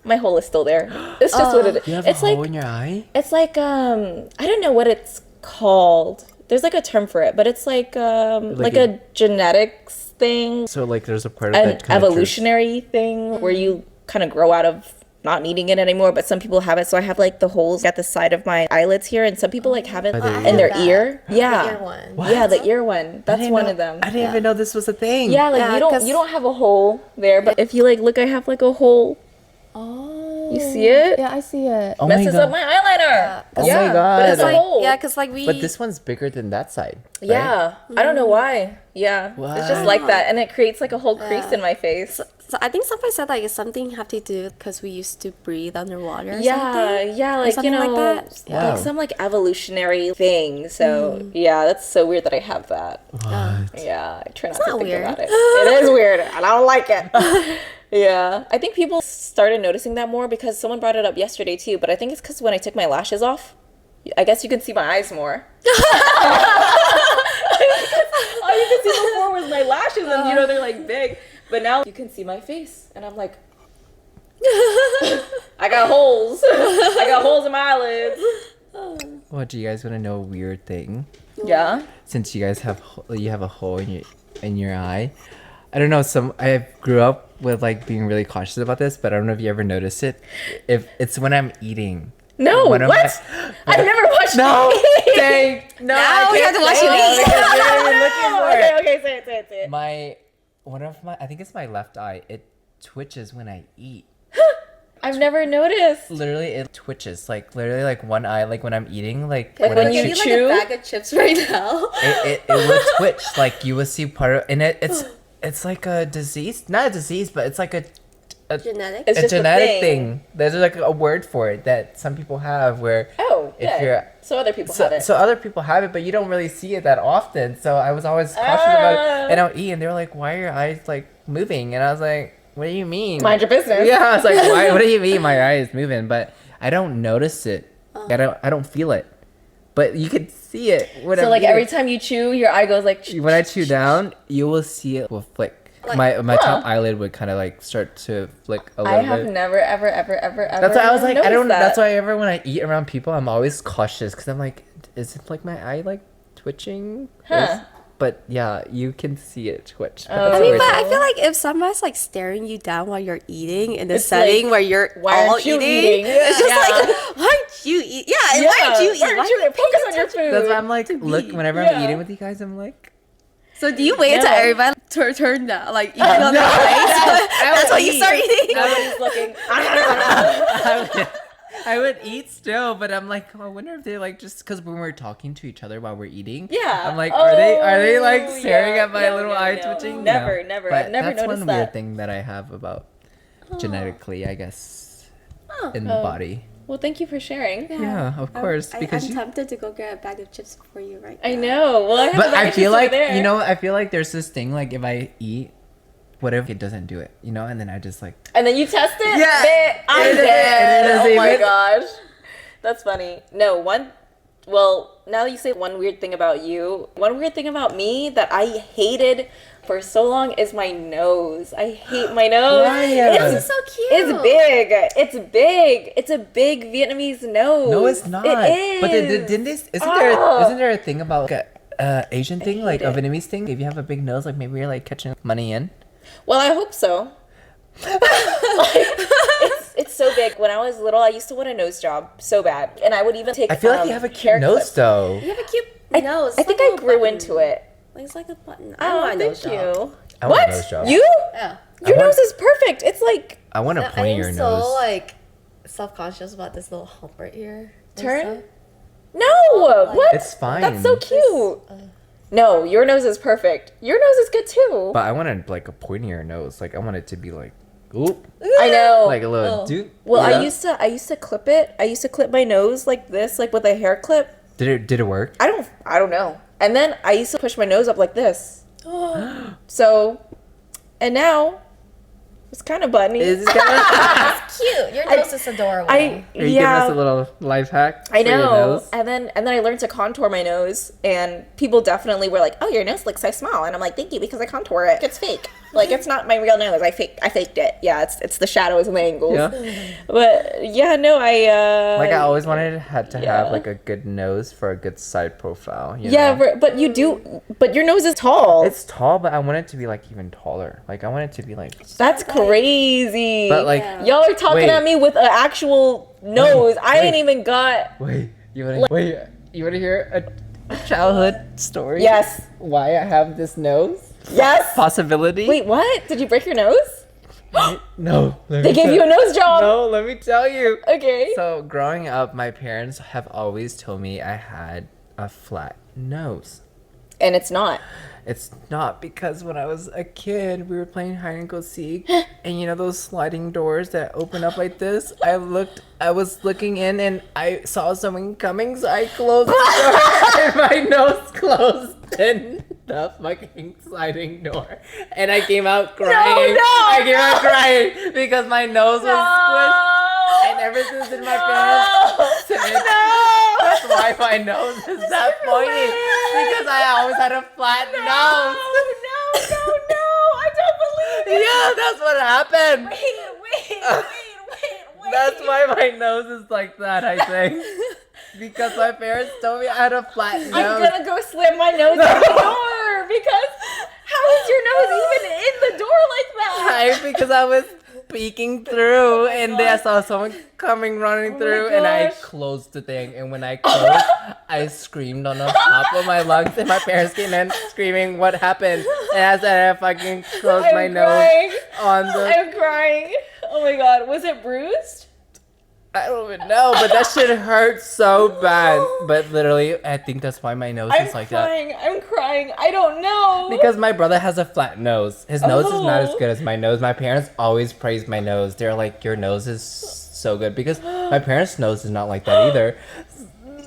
"My hole is still there. It's just what it is." You have It's a hole like in your eye? it's like I don't know what it's called. There's like a term for it, but it's like a genetics thing, So like there's a part of an that kind of evolutionary thing where you kind of grow out of not needing it anymore, but some people have it. So I have like the holes at the side of my eyelids here, and some people like have it By their in their ear. ear. Yeah. The ear one. What? Yeah, the ear one. That's one of them. I didn't even know this was a thing. Yeah, like Yeah, you 'cause- don't have a hole there, but if you like look, I have like a hole. Oh. You see it? Yeah, I see it. Oh my Messes God. up my eyeliner. Oh yeah, my God. but it's a Like, hole. yeah, because like we. But this one's bigger than that side. Right? Yeah, I don't know why. Yeah, it's just like that, and it creates like a whole crease in my face. So I think somebody said like it's something have to do because we used to breathe underwater. Or Yeah, something. yeah, Or like you something know, like that. Yeah. Wow. like some like evolutionary thing. So yeah, that's so weird that I have that. What? Yeah, I try not to not think weird. about it. It is weird, and I don't like it. Yeah, I think people started noticing that more because someone brought it up yesterday too. But I think it's because when I took my lashes off, I guess you can see my eyes more. All you could see before was my lashes, and you know they're like big. But now you can see my face, and I'm like, I got holes. I got holes in my eyelids. Well, do you guys want to know a weird thing? Yeah. Since you guys have a hole in your eye, I don't know. I grew up with like being really cautious about this, but I don't know if you ever noticed it. If it's when I'm eating. No, One of what? I've never watched No, it. dang, no. Now we have to watch you eat. Okay, say it. I think it's my left eye. It twitches when I eat. I've never noticed. Literally, it twitches. Like literally, like one eye. Like when I'm eating. Like Like when you Maybe chew? like a bag of chips right now. it will twitch. Like you will see part of, and it's like a disease. Not a disease, but it's like a Genetic. It's a just a genetic thing. thing. There's like a word for it that some people have where Oh, if yeah. you're So other people have it. so other people have it, but you don't really see it that often. So I was always cautious about it. And I'll eat, and they were like, "Why are your eyes like moving?" And I was like, "What do you mean?" Mind your business. Yeah, I was like, "Why? What do you mean my eye is moving?" But I don't notice it. I don't feel it. But you can see it. When So I'm like eating. every time you chew, your eye goes like. When I chew down, you will see it will flick. My top eyelid would kind of like start to flick a little I have bit. never ever. That's why I was like, I don't. noticed that. That's why ever when I eat around people, I'm always cautious because I'm like, is it like my eye like twitching? Huh. But yeah, you can see it twitch. But Oh. that's I a mean, weird but thing. I feel like if somebody's like staring you down while you're eating in the It's setting like, where you're why all aren't you eating, eating? it's just Yeah. like, why aren't you eat? Yeah, and why aren't you eat? Why aren't you focus on your food? That's why I'm like, look, me. whenever Yeah. I'm eating with you guys, I'm like, So do you wait until No. everybody turn down, like eating on their face? That's when you start eating. Everybody's looking. I would eat still, but I'm like, oh, I wonder if they like just because when we're talking to each other while we're eating. Yeah. I'm like, are they like Oh, staring yeah. at my No, little no, eye no. twitching? Never, No. never. But I've never that's noticed one that. weird thing that I have about genetically, I guess, in the body. Well, thank you for sharing. Yeah, of course, because I'm you. tempted to go get a bag of chips for you right now. I know. Well, I have But a bag I of feel chips over like there. I feel like there's this thing like if I eat, whatever, it doesn't do it, and then I just like. And then you test it? Yeah. Babe, I'm And it dead. doesn't Oh my even- gosh. That's funny. No, well, now that you say one weird thing about you, one weird thing about me that I hated for so long is my nose. I hate my nose. Why? This is so cute. It's big. It's big. It's a big Vietnamese nose. No, it's not. It is. But didn't they? Isn't there a thing about like a Asian thing, like a Vietnamese thing? If you have a big nose, like maybe you're like catching money in. Well, I hope so. It's so big. When I was little, I used to want a nose job so bad, and I would even take. I feel like you have a hair cute nose clips. though. You have a cute nose. I think I grew into it. It's like a button. Oh, want a thank nose job. you. I want What? a nose job. You? Yeah. Your want- nose is perfect. It's like I want to I point am your so nose. like self-conscious about this little hump right here. and Turn? stuff. no. What? It's fine. That's so cute. No, your nose is perfect. Your nose is good too. But I wanted like a pointier nose. Like I want it to be like, oop, I know. like a little doop. Well, you I know? used to clip it. I used to clip my nose like this, like with a hair clip. Did it work? I don't know. And then I used to push my nose up like this. So, and now it's kind of bunny. It's kind It's cute. Your nose is adorable. Are you giving us a little life hack? I for your know. nose? And then I learned to contour my nose, and people definitely were like, "Oh, your nose looks so small," and I'm like, "Thank you," because I contour it. It's fake. Like it's not my real nose. I faked it. Yeah, it's the shadows and the angles. Yeah. But yeah, no, Like I always wanted to have like a good nose for a good side profile. You know? but you do. But your nose is tall. It's tall, but I want it to be like even taller. Like I want it to be like. That's crazy. But like, y'all are talking Wait. at me with an actual nose. I wait. ain't even got. wait, you wanna hear a childhood story? Yes. Why I have this nose? Yes. Possibility. Wait, what? Did you break your nose? No. They gave you a nose job. No, let me tell you. Okay. So growing up, my parents have always told me I had a flat nose. And it's not. It's not, because when I was a kid, we were playing hide and go seek, and you know those sliding doors that open up like this? I was looking in and I saw someone coming, so I closed the door and my nose closed in the fucking sliding door. And I came out crying. I came out crying because my nose was squished. And ever since then, my parents said, that's why my nose is that pointy. Because I always had a flat nose. No, I don't believe it. Yeah, that's what happened. Wait. That's why my nose is like that, I think. Because my parents told me I had a flat nose. I'm gonna go slam my nose in the door because how is your nose even in the door like that? Because I was peeking through and then I saw someone coming running through and I gosh. closed the thing, and when I closed I screamed on the top of my lungs and my parents came in screaming, what happened? And I said I fucking closed my crying. nose on the I'm crying. Oh my god, was it bruised? I don't even know, but that shit hurt so bad. But literally, I think that's why my nose is like that. I'm crying. I don't know. Because my brother has a flat nose. His nose is not as good as my nose. My parents always praise my nose. They're like, your nose is so good. Because my parents' nose is not like that either.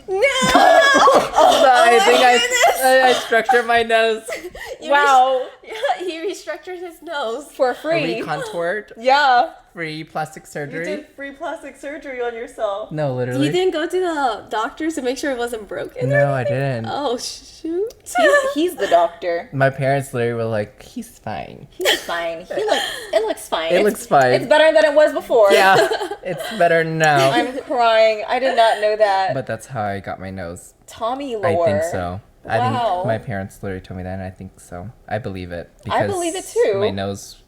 No. So I think I structured my nose. Wow. He restructured his nose. For free. Recontoured. Yeah. Free plastic surgery. Free plastic surgery on yourself. No, literally. You didn't go to the doctors to make sure it wasn't broken? No, I didn't. Oh, shoot. He's the doctor. My parents literally were like, he's fine. He's fine. It looks fine. It looks fine. It's better than it was before. Yeah, it's better now. I'm crying. I did not know that. But that's how I got my nose. Tommy lore. I think so. I Wow. think my parents literally told me that, and I think so. I believe it. I believe it too. My nose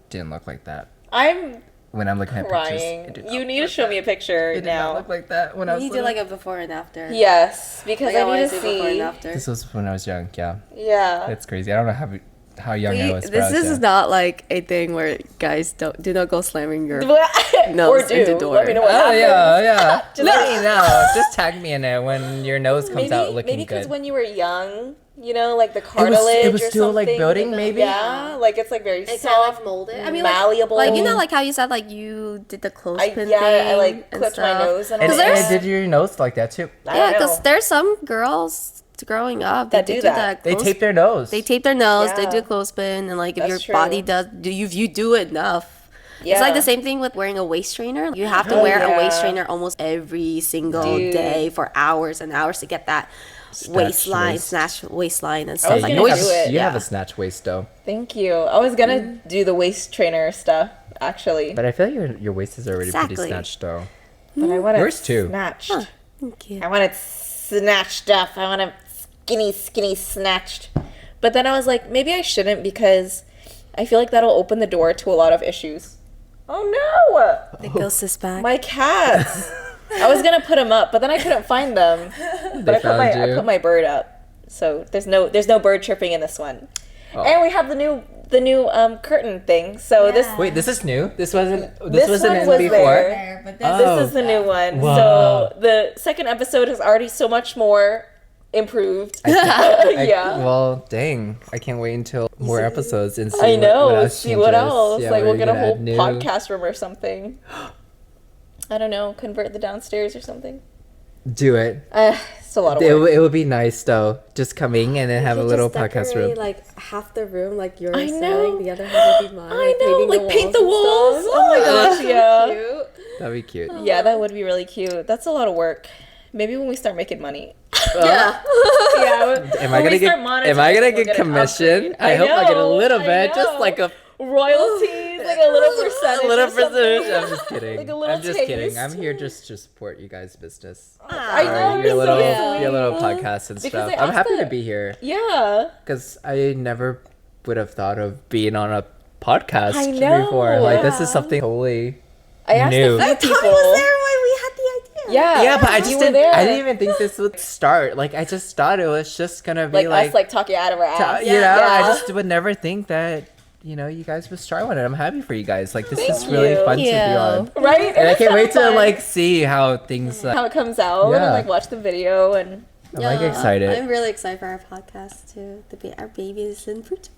didn't look like that. I'm When I'm looking at crying. pictures, it did You not need to look show like me a that. picture It did now. not look like that when I was You did little. like a before and after. Yes, because Like, I need wanna to before and see. after. This was when I was young, yeah. Yeah. It's crazy. I don't know how young I was. but I This was is young. not like a thing where guys do not go slamming your or nose do. in the door. Let me know what Oh, happens. yeah. Just Let let me know. Just tag me in it when your nose comes out looking maybe because good. when you were young, you know, like the cartilage it was or still, like, something, building, you know? maybe? Yeah, like it's like very It's soft, kind of like molded. I mean, like, malleable. Like, you know, like how you said, like, you did the clothespin thing. I like and clipped my stuff. nose and And, all and that. did your nose like that too? I Yeah, don't because know. there's some girls growing up That they do do that. They clothes- tape their nose. They tape their nose. They Yeah. do clothespin, and like if That's your true. body does, if you do it enough. It's like the same thing with wearing a waist trainer. You have to Oh, wear a yeah. waist trainer almost every single Dude. day for hours and hours to get that waistline, waist. snatch waistline and I stuff was like gonna that. do it. You have Yeah. a snatch waist though. Thank you. I was gonna do the waist trainer stuff actually, But I feel like your waist is already pretty Exactly. snatched though. but I want it Yours too. snatched. Thank you. I want it snatched up. I want it skinny snatched. But then I was like, maybe I shouldn't because I feel like that'll open the door to a lot of issues. Oh no! The ghost is back. My cats. I was gonna put them up, but then I couldn't find them. But I put my bird up. So there's no bird chirping in this one. Oh. And we have the new curtain thing. So this Wait, this is new. This wasn't This one in was before. There, but Oh. this is the new one. Wow. So the second episode is already so much more improved. Yeah. Well, dang. I can't wait until more episodes and see I know. what else See what changes. else. Yeah, like what we'll are get a you whole gonna add new? podcast room or something. I don't know. Convert the downstairs or something. Do it. It's a lot of It work. would be nice though. Just coming and then have a little podcast room. Like half the room, like yours I know. selling, the other half would be mine. I know. Like paint the and walls. stuff. Oh my gosh. Yeah. Cute. That'd be cute. Yeah, that would be really cute. That's a lot of work. Maybe when we start making money. Yeah. Yeah. Am I gonna get commission? I hope I get a little bit, just like a royalties, like a little percentage. a little or something. percentage. I'm just kidding. Like a little I'm just taste. kidding. I'm here just to support you guys' business. I know. your little so your little sweet. podcast and Because stuff. they I'm asked happy to the- be here Yeah. because I never would have thought of being on a podcast I know. before. Like this Yeah. is something totally I asked new. a few I people. thought I was there when we had the idea. Yeah. Yeah, but I you just were didn't. there. I didn't even think this would start. Like I just thought it was just gonna be like us, like talking out of our ass. you know. Yeah. I just would never think that you guys would start one. And I'm happy for you guys. Like this is Thank really you. fun to be on. Right. And I It's can't so wait to fun. like see how things. how it comes out Yeah. and like watch the video and. I'm like excited. I'm really excited for our podcast too. Our babies in fruition.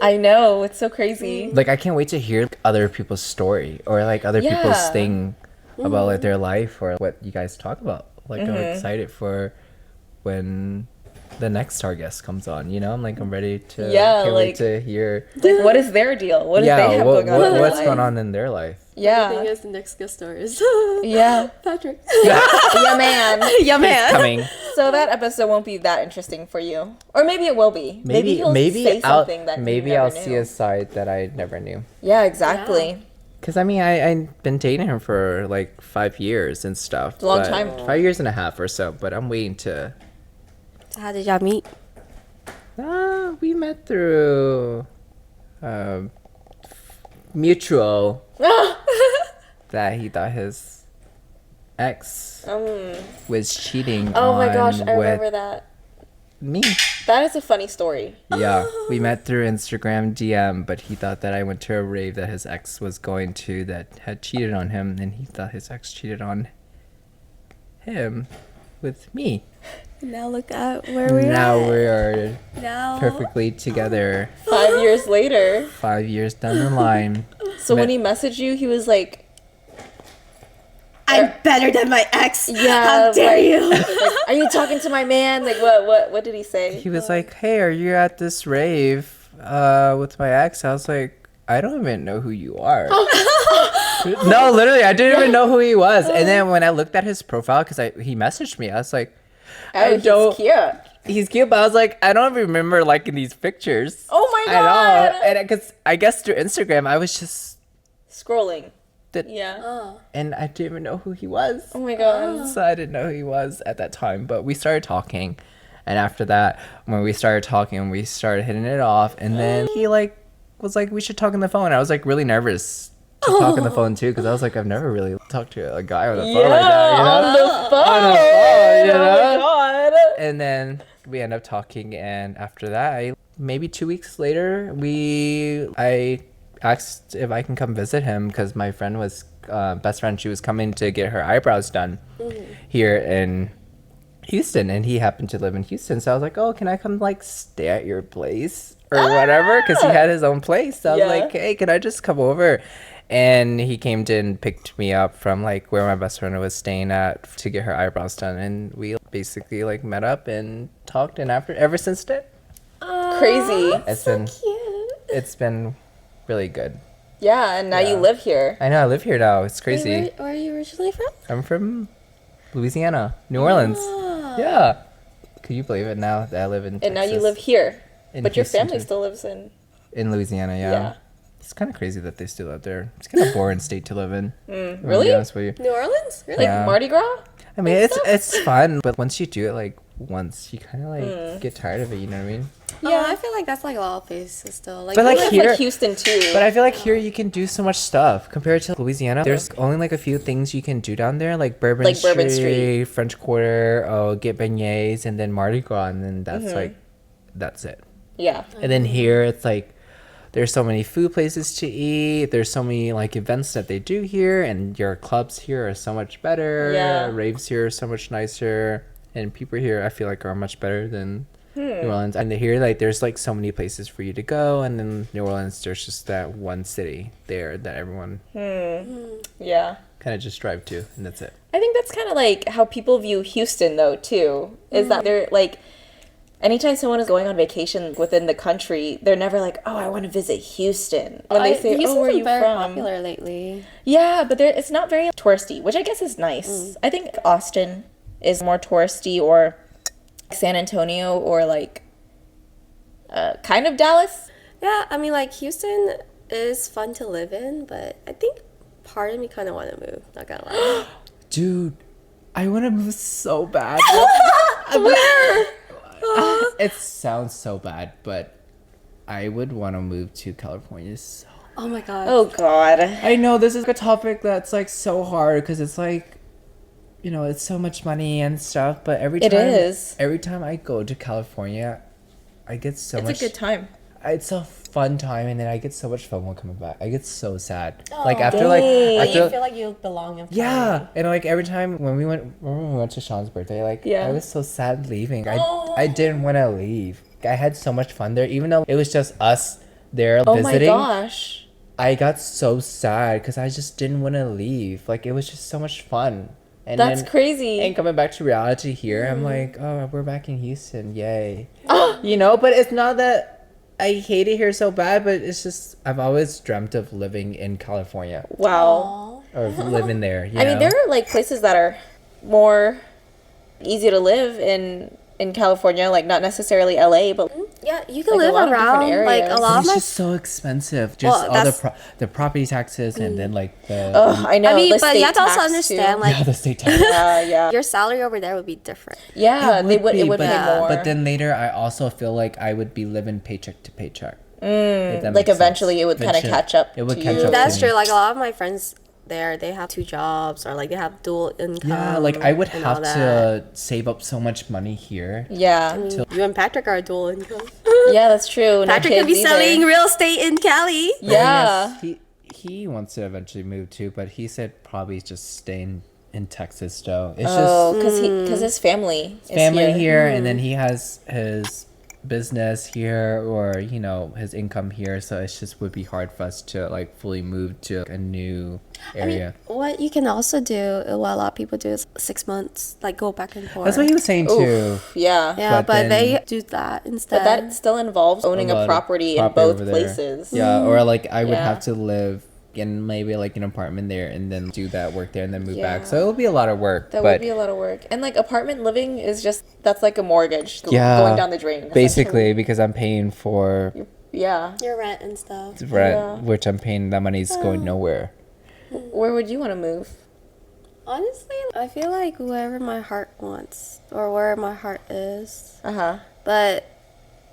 I know, it's so crazy. Like I can't wait to hear other people's story or like other people's Yeah. thing about like their life or what you guys talk about. Like I'm excited for when the next star guest comes on. I'm ready to. Yeah, can't wait like- to hear. Like, what is their deal? What do they have going on? in their what's life? going on in their life? The thing Yeah. is, the next guest star is Yeah. Patrick. Yeah, man. Yeah, man. Coming. So that episode won't be that interesting for you, or maybe it will be. Maybe he'll say something that maybe you never I'll see knew. a side that I never knew. Yeah, exactly. Cause I mean I've been dating him for like 5 years and stuff. a long but- time. 5 years and a half or so. But I'm waiting to. So how did y'all meet? We met through mutual that he thought his ex was cheating Oh my on gosh, I with remember that. me. That is a funny story. Yeah, we met through Instagram DM, but he thought that I went to a rave that his ex was going to that had cheated on him, and he thought his ex cheated on him with me. Now look at where we're Now at. we are Now. perfectly together 5 years later. 5 years down the line. So when he messaged you, he was like, I'm better than my ex. "Yeah, How dare like- you? like, are you talking to my man? Like, what did he say?" He was like, "Hey, are you at this rave with my ex?" I was like, "I don't even know who you are." No, literally, I didn't even know who he was. And then when I looked at his profile, because he messaged me, I was like, Oh, he's cute. He's cute, but I was like, I don't remember liking these pictures. Oh my At god. all. And because I guess through Instagram, I was just, Scrolling. That- Yeah. and I didn't even know who he was. Oh my god. So I didn't know who he was at that time. But we started talking. And after that, when we started talking, we started hitting it off. And then he was like, we should talk on the phone. I was like really nervous to talk on the phone too, because I was like, I've never really talked to a guy on the phone like that, you know? on the phone. On the phone, you Oh know? my god. And then we end up talking, and after that, maybe 2 weeks later, I asked if I can come visit him because my friend was best friend. She was coming to get her eyebrows done here in Houston, and he happened to live in Houston. So I was like, "Oh, can I come stay at your place or whatever?" Because he had his own place. So I was like, "Hey, can I just come over?" And he came to and picked me up from where my best friend was staying at to get her eyebrows done, and we basically met up and talked. And ever since then, Crazy. it's been really good. Yeah, and now you live here. I know, I live here now. It's crazy. Where are you originally from? I'm from Louisiana, New Orleans. Yeah. Could you believe it now that I live in And now you Texas, live here. in But your Houston, family too. still lives in. in Louisiana, yeah. Yeah. It's kind of crazy that they still out there. It's kind of boring state to live in. I'm gonna Really? be honest with you. New Orleans? Really? Like Yeah. Mardi Gras? I mean, it's fun, but once you do it once, you kind of get tired of it. You know what I mean? Yeah, I feel like that's a lot of places still. But, like, It's here- like Houston too. But I feel like here you can do so much stuff compared to Louisiana. There's only a few things you can do down there, like Bourbon Street, French Quarter, get beignets, and then Mardi Gras, and then that's it. yeah. And then here it's there's so many food places to eat. There's so many events that they do here, and your clubs here are so much better. Yeah. Raves here are so much nicer. and people here I feel like are much better than New Orleans. And here, like, there's like so many places for you to go, and then New Orleans, there's just that one city there that everyone Yeah. kind of just drive to, and that's it. I think that's kind of like how people view Houston, though, too. Is that they're like, anytime someone is going on vacation within the country, they're never like, oh, I want to visit Houston. When they say, Houston's oh, where are been you very from? popular lately. Yeah, but it's not very touristy, which I guess is nice. I think Austin is more touristy, or San Antonio, or like kind of Dallas. Yeah, I mean, like, Houston is fun to live in, but I think part of me kind of want to move, not gonna lie. Dude, I want to move so bad. Where? It sounds so bad, but I would want to move to California. Oh my god. Oh God. I know this is a topic that's like so hard because it's like, you know, it's so much money and stuff. But every time I go to California, I get so much. It's a good time. It's a fun time, and then I get so much fun when coming back. I get so sad. Oh, like after you feel like you belong in yeah, and like every time when we went to Sean's birthday, like I was so sad leaving. I didn't want to leave. I had so much fun there, even though it was just us there visiting. Oh my gosh. I got so sad because I just didn't want to leave. Like, it was just so much fun. And That's then, crazy. And coming back to reality here, I'm like, oh, we're back in Houston, yay. You know, but it's not that I hate it here so bad, but it's just I've always dreamt of living in California. Wow. Or living there. You I mean, there are like places that are more easy to live in California, like not necessarily LA, but Yeah, you can like, a live lot of around different like a areas. lot But of it's my. just so expensive. Just all the property taxes and then like the I know. I mean, the but you state have to also tax, understand, too. like, the state tax. yeah. your salary over there would be different. Yeah, it would be, pay more. But then later, I also feel like I would be living paycheck to paycheck. Like eventually it would kind of catch up. It would to catch you. up. That's to true. me. Like, a lot of my friends there, they have 2 jobs, or like they have dual income. Yeah, like I would and all have that. to save up so much money here. Yeah, You and Patrick are dual income. yeah, that's true. No Patrick could kids be either. selling real estate in Cali. Yeah. Yes, he wants to eventually move too, but he said probably just staying in Texas though. It's Oh, because his family is family here, Mm-hmm. and then he has his business here, or you know, his income here, so it's just would be hard for us to like fully move to a new area. What you can also do, what a lot of people do, is 6 months, like go back and forth. That's what he was saying too. Yeah. Yeah, but but then- they do that instead. But that still involves owning lot a of property in property both over there. places. Yeah, or like I would Yeah. have to live in maybe like an apartment there and then do that work there and then move back. Yeah. So it would be a lot of work. That but would be a lot of work. And like apartment living is just, that's like a mortgage yeah, going down the drain. basically, because I'm paying for essentially. Yeah. your rent and stuff. rent, Yeah. which I'm paying that money's going nowhere. Where would you want to move? Honestly, I feel like wherever my heart wants, or where my heart is. Uh-huh. But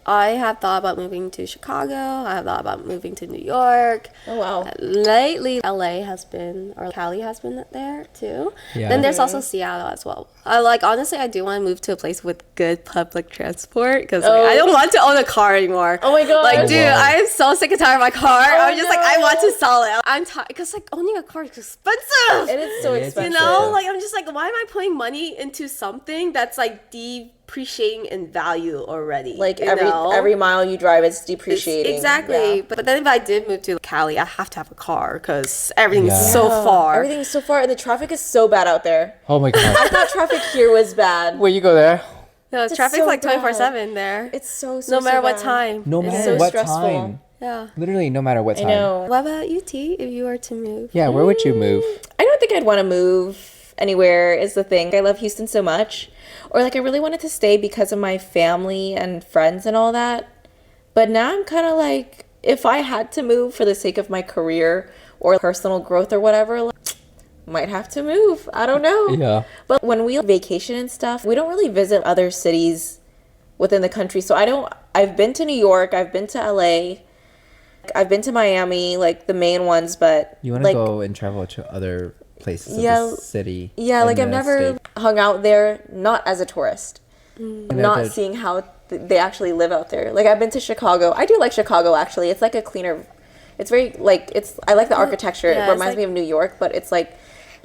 I have thought about moving to Chicago. I have thought about moving to New York. Oh, wow. Lately, LA has been, or Cali has been there too. Yeah. Then there's also Seattle as well. Honestly, I do want to move to a place with good public transport, because I don't want to own a car anymore. Oh my God. Like, dude, wow. I am so sick and tired of my car. I'm just like, I no. want to sell it. I'm tired, because like owning a car is expensive. It is so It is expensive. You know, like, I'm just like, why am I putting money into something that's like depreciating in value already? Like you know? every mile you drive, it's depreciating. Exactly. Yeah. But then if I did move to Cali, I have to have a car, because everything's Yeah. so far. Everything's so far, and the traffic is so bad out there. Oh my god. I thought traffic here was bad. Where you go there? No, It's traffic's so like bad. 24/7 there. It's so No matter what bad. time. No It's matter so what stressful. time. Yeah. Literally, no matter what I time. know. What about you, T, if you were to move? Yeah, where would you move? I don't think I'd want to move anywhere is the thing. I love Houston so much. Or like I really wanted to stay because of my family and friends and all that. But now I'm kind of like, if I had to move for the sake of my career or personal growth or whatever, like, might have to move. I don't know. Yeah. But when we vacation and stuff, we don't really visit other cities within the country. So I've been to New York, I've been to LA, I've been to Miami, like the main ones, but You want to like, go and travel to other places Yeah, of the city. yeah, in like I've the never state. hung out there, not as a tourist, not that- seeing how they actually live out there. Like I've been to Chicago. I do like Chicago actually. It's like a cleaner. It's very like I like the architecture. yeah, It it's reminds like- me of New York, but it's like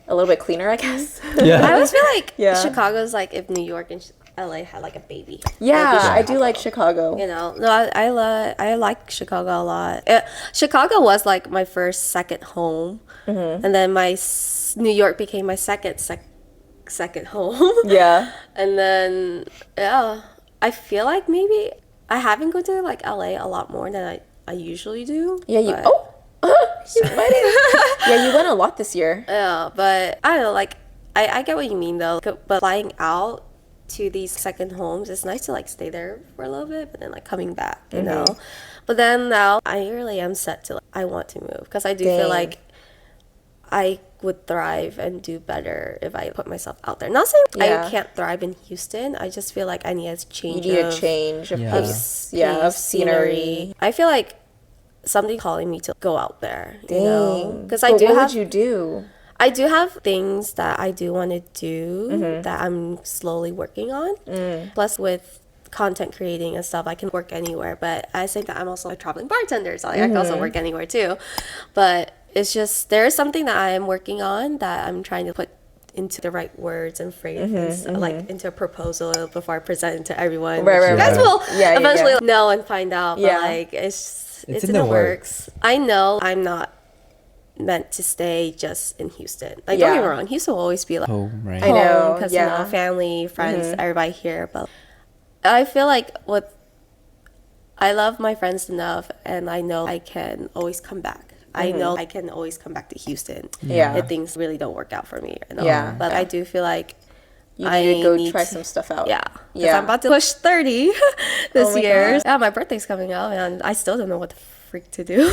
a little bit cleaner, I guess. Yeah. I always feel like Yeah. Chicago's like if New York and LA had like a baby. Yeah, It'd be I do like Chicago. You know, no, I like Chicago a lot. Chicago was like my second home, and then New York became my second home. Yeah. And then yeah, I feel like maybe I haven't gone to like LA a lot more than I usually do. Yeah, you. but- She's fighting. Yeah, you went a lot this year. Yeah, but I don't know, like I get what you mean though. But flying out to these second homes, it's nice to like stay there for a little bit, but then like coming back, you know. But then now I really am set to I want to move because I do feel like I would thrive and do better if I put myself out there. Not saying I can't thrive in Houston. I just feel like I need a change. You need a change of pace. Yeah, of scenery. I feel like something calling me to go out there. Dang. You know, because What would you do? I do have things that I do want to do that I'm slowly working on. Plus, with content creating and stuff, I can work anywhere. But I think that I'm also a traveling bartender, so like, I can also work anywhere too. But it's just there is something that I am working on that I'm trying to put into the right words and phrases, like into a proposal before I present it to everyone. Right, You guys will Yeah, eventually know and find out. Yeah. But like it's It's in the works. I know I'm not meant to stay just in Houston. Like don't get me wrong, Houston will always be like Home, right? I know, because yeah. you know family, friends, everybody here. But I feel like I love my friends enough, and I know I can always come back. I know I can always come back to Houston. Yeah. if things really don't work out for me. You know? Yeah. but I do feel like You need to go need try to- some stuff out. Yeah, because Yeah. I'm about to push 30 this my year. God. Yeah, my birthday's coming up, and I still don't know what the freak to do.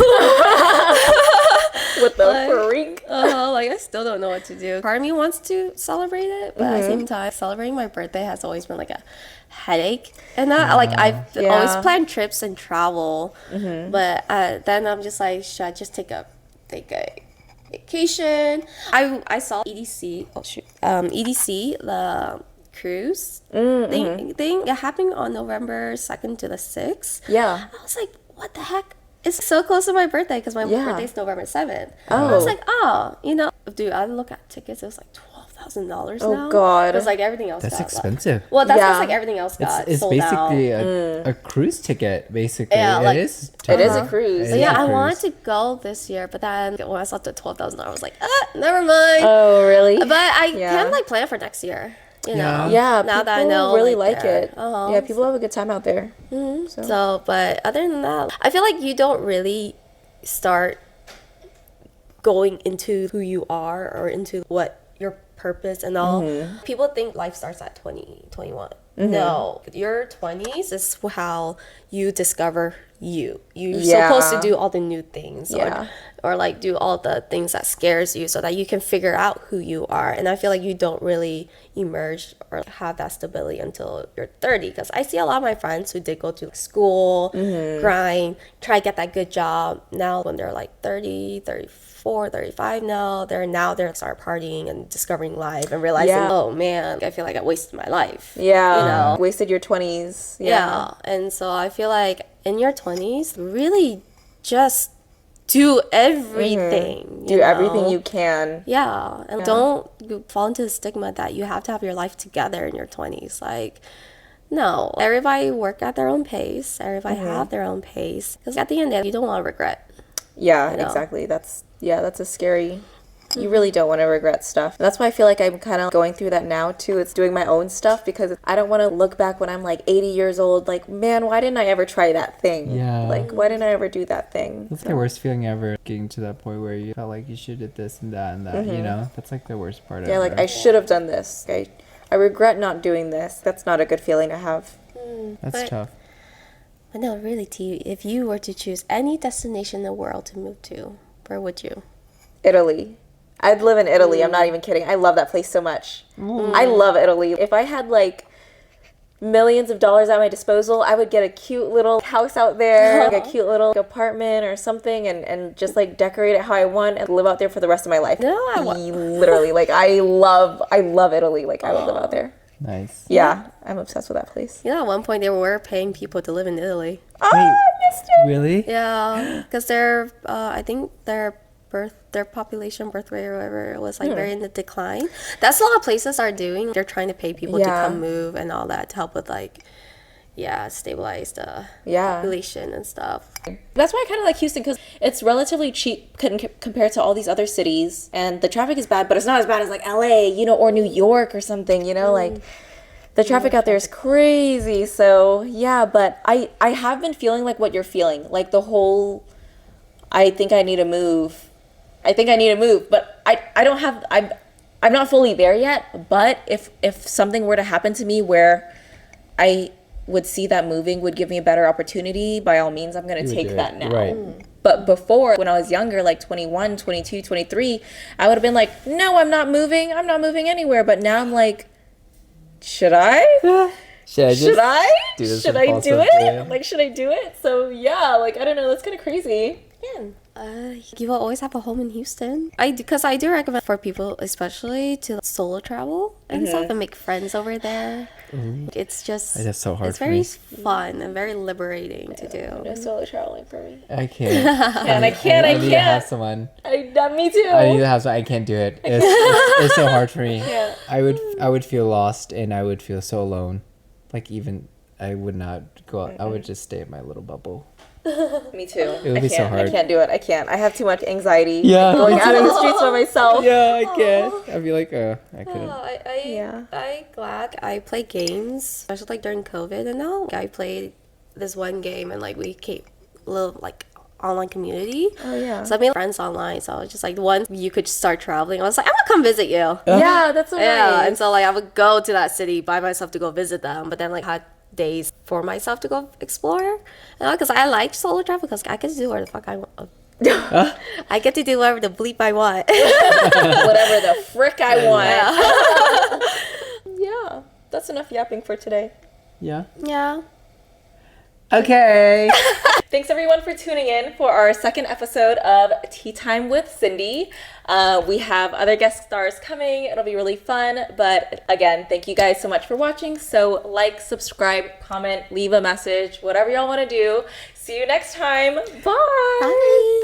What the freak? Like I still don't know what to do. Part of me wants to celebrate it, but at the same time, celebrating my birthday has always been like a headache. And that, like I've always planned trips and travel, but then I'm just like, should I just take a vacation? I saw EDC. Oh shoot, EDC the cruise thing. It happened on November 2nd to the 6th. Yeah. I was like, what the heck? It's so close to my birthday because my Yeah. birthday's November 7th. Oh. I was like, you know, dude, I look at tickets, it was like $12,000 Oh, now. God. It was like everything else That's got expensive. Well, that's Yeah. just like everything else got It's sold basically out. a cruise ticket, basically. Yeah, like- it is. It is a cruise. So It is yeah, a I cruise. wanted to go this year, but then when I saw the $12,000, I was like, never mind. Oh, really? But I Yeah. can like plan for next year. You know, Yeah, now that I people know, really like there. it. Yeah, people have a good time out there. So, but other than that, I feel like you don't really start going into who you are or into what your purpose and all. People think life starts at 20, 21. No, your 20s is how you discover you. You're supposed to do all the new things or like do all the things that scares you so that you can figure out who you are. And I feel like you don't really emerge or have that stability until you're 30, because I see a lot of my friends who did go to school, grind, try to get that good job. Now when they're like 30, 34, 35 now, they're start partying and discovering life and realizing, oh man, I feel like I wasted my life. Yeah. You know? Wasted your 20s. Yeah. And so I feel like in your 20s, really just do everything. Do everything you can. Yeah. And don't fall into the stigma that you have to have your life together in your 20s. Like, no. Everybody work at their own pace. Everybody have their own pace. Because at the end of the day, you don't want to regret. Yeah, You know? exactly. That's a scary. You really don't want to regret stuff. That's why I feel like I'm kind of going through that now too. It's doing my own stuff because I don't want to look back when I'm like 80 years old like, man, why didn't I ever try that thing? Yeah. Like, why didn't I ever do that thing? That's the worst feeling ever, getting to that point where you felt like you should have this and that and that, you know? That's like the worst part Yeah, ever. like I should have done this. I regret not doing this. That's not a good feeling to have. That's But- tough. But no, really, T, if you were to choose any destination in the world to move to, where would you? Italy. I'd live in Italy. I'm not even kidding. I love that place so much. I love Italy. If I had like millions of dollars at my disposal, I would get a cute little house out there, like a cute little apartment or something, and just like decorate it how I want and live out there for the rest of my life. No, I Literally, like I love Italy. Like I would live out there. Nice. Yeah, I'm obsessed with that place. You know, at one point they were paying people to live in Italy. Oh, I missed it. Really? Yeah, because I think their birth their population birth rate or whatever was like very in the decline. That's a lot of places are doing. They're trying to pay people to come move and all that to help with like stabilize the population and stuff. That's why I kind of like Houston, because it's relatively cheap compared to all these other cities, and the traffic is bad, but it's not as bad as like LA, you know, or New York or something, you know, like the traffic out there is crazy. So yeah, but I have been feeling like what you're feeling, like the whole I think I need to move, but I don't have, I'm not fully there yet. But if something were to happen to me where I would see that moving would give me a better opportunity, by all means I'm going to take that now. Right. But before, when I was younger, like 21, 22, 23, I would have been like, no, I'm not moving anywhere. But now I'm like, should I? Should I do it? Like, should I do it? So yeah, like, I don't know, that's kind of crazy. Yeah. You will always have a home in Houston. Because I do recommend for people, especially to solo travel and stuff, and make friends over there. It's just that's so hard. It's very fun and very liberating to do. No solo traveling for me. I can't. I can't. I need to have someone. Me too. I need to have someone. I can't do it. It's so hard for me. Yeah. I would feel lost and I would feel so alone. Like even I would not go out. I would just stay in my little bubble. Me too. It would be so hard. I can't do it. I can't. I have too much anxiety. Yeah. Going out in the streets by myself. Yeah, I can't. I'd be like, I couldn't. I'm glad I play games, especially like during COVID and now. I played this one game and like we keep a little like online community. Oh yeah. So I made friends online. So I was just like, once you could start traveling, I was like, I'm gonna come visit you. Yeah, that's so nice. Yeah, and so like I would go to that city by myself to go visit them, but then like had days for myself to go explore, because I like solo travel because I get to do whatever the fuck I want. I get to do whatever the bleep I want. Whatever the frick I want. Yeah, that's enough yapping for today. Yeah. Okay. Thanks everyone for tuning in for our second episode of Tea Time with Cindy. We have other guest stars coming. It'll be really fun. But again, thank you guys so much for watching. So like, subscribe, comment, leave a message, whatever y'all want to do. See you next time. Bye. Bye.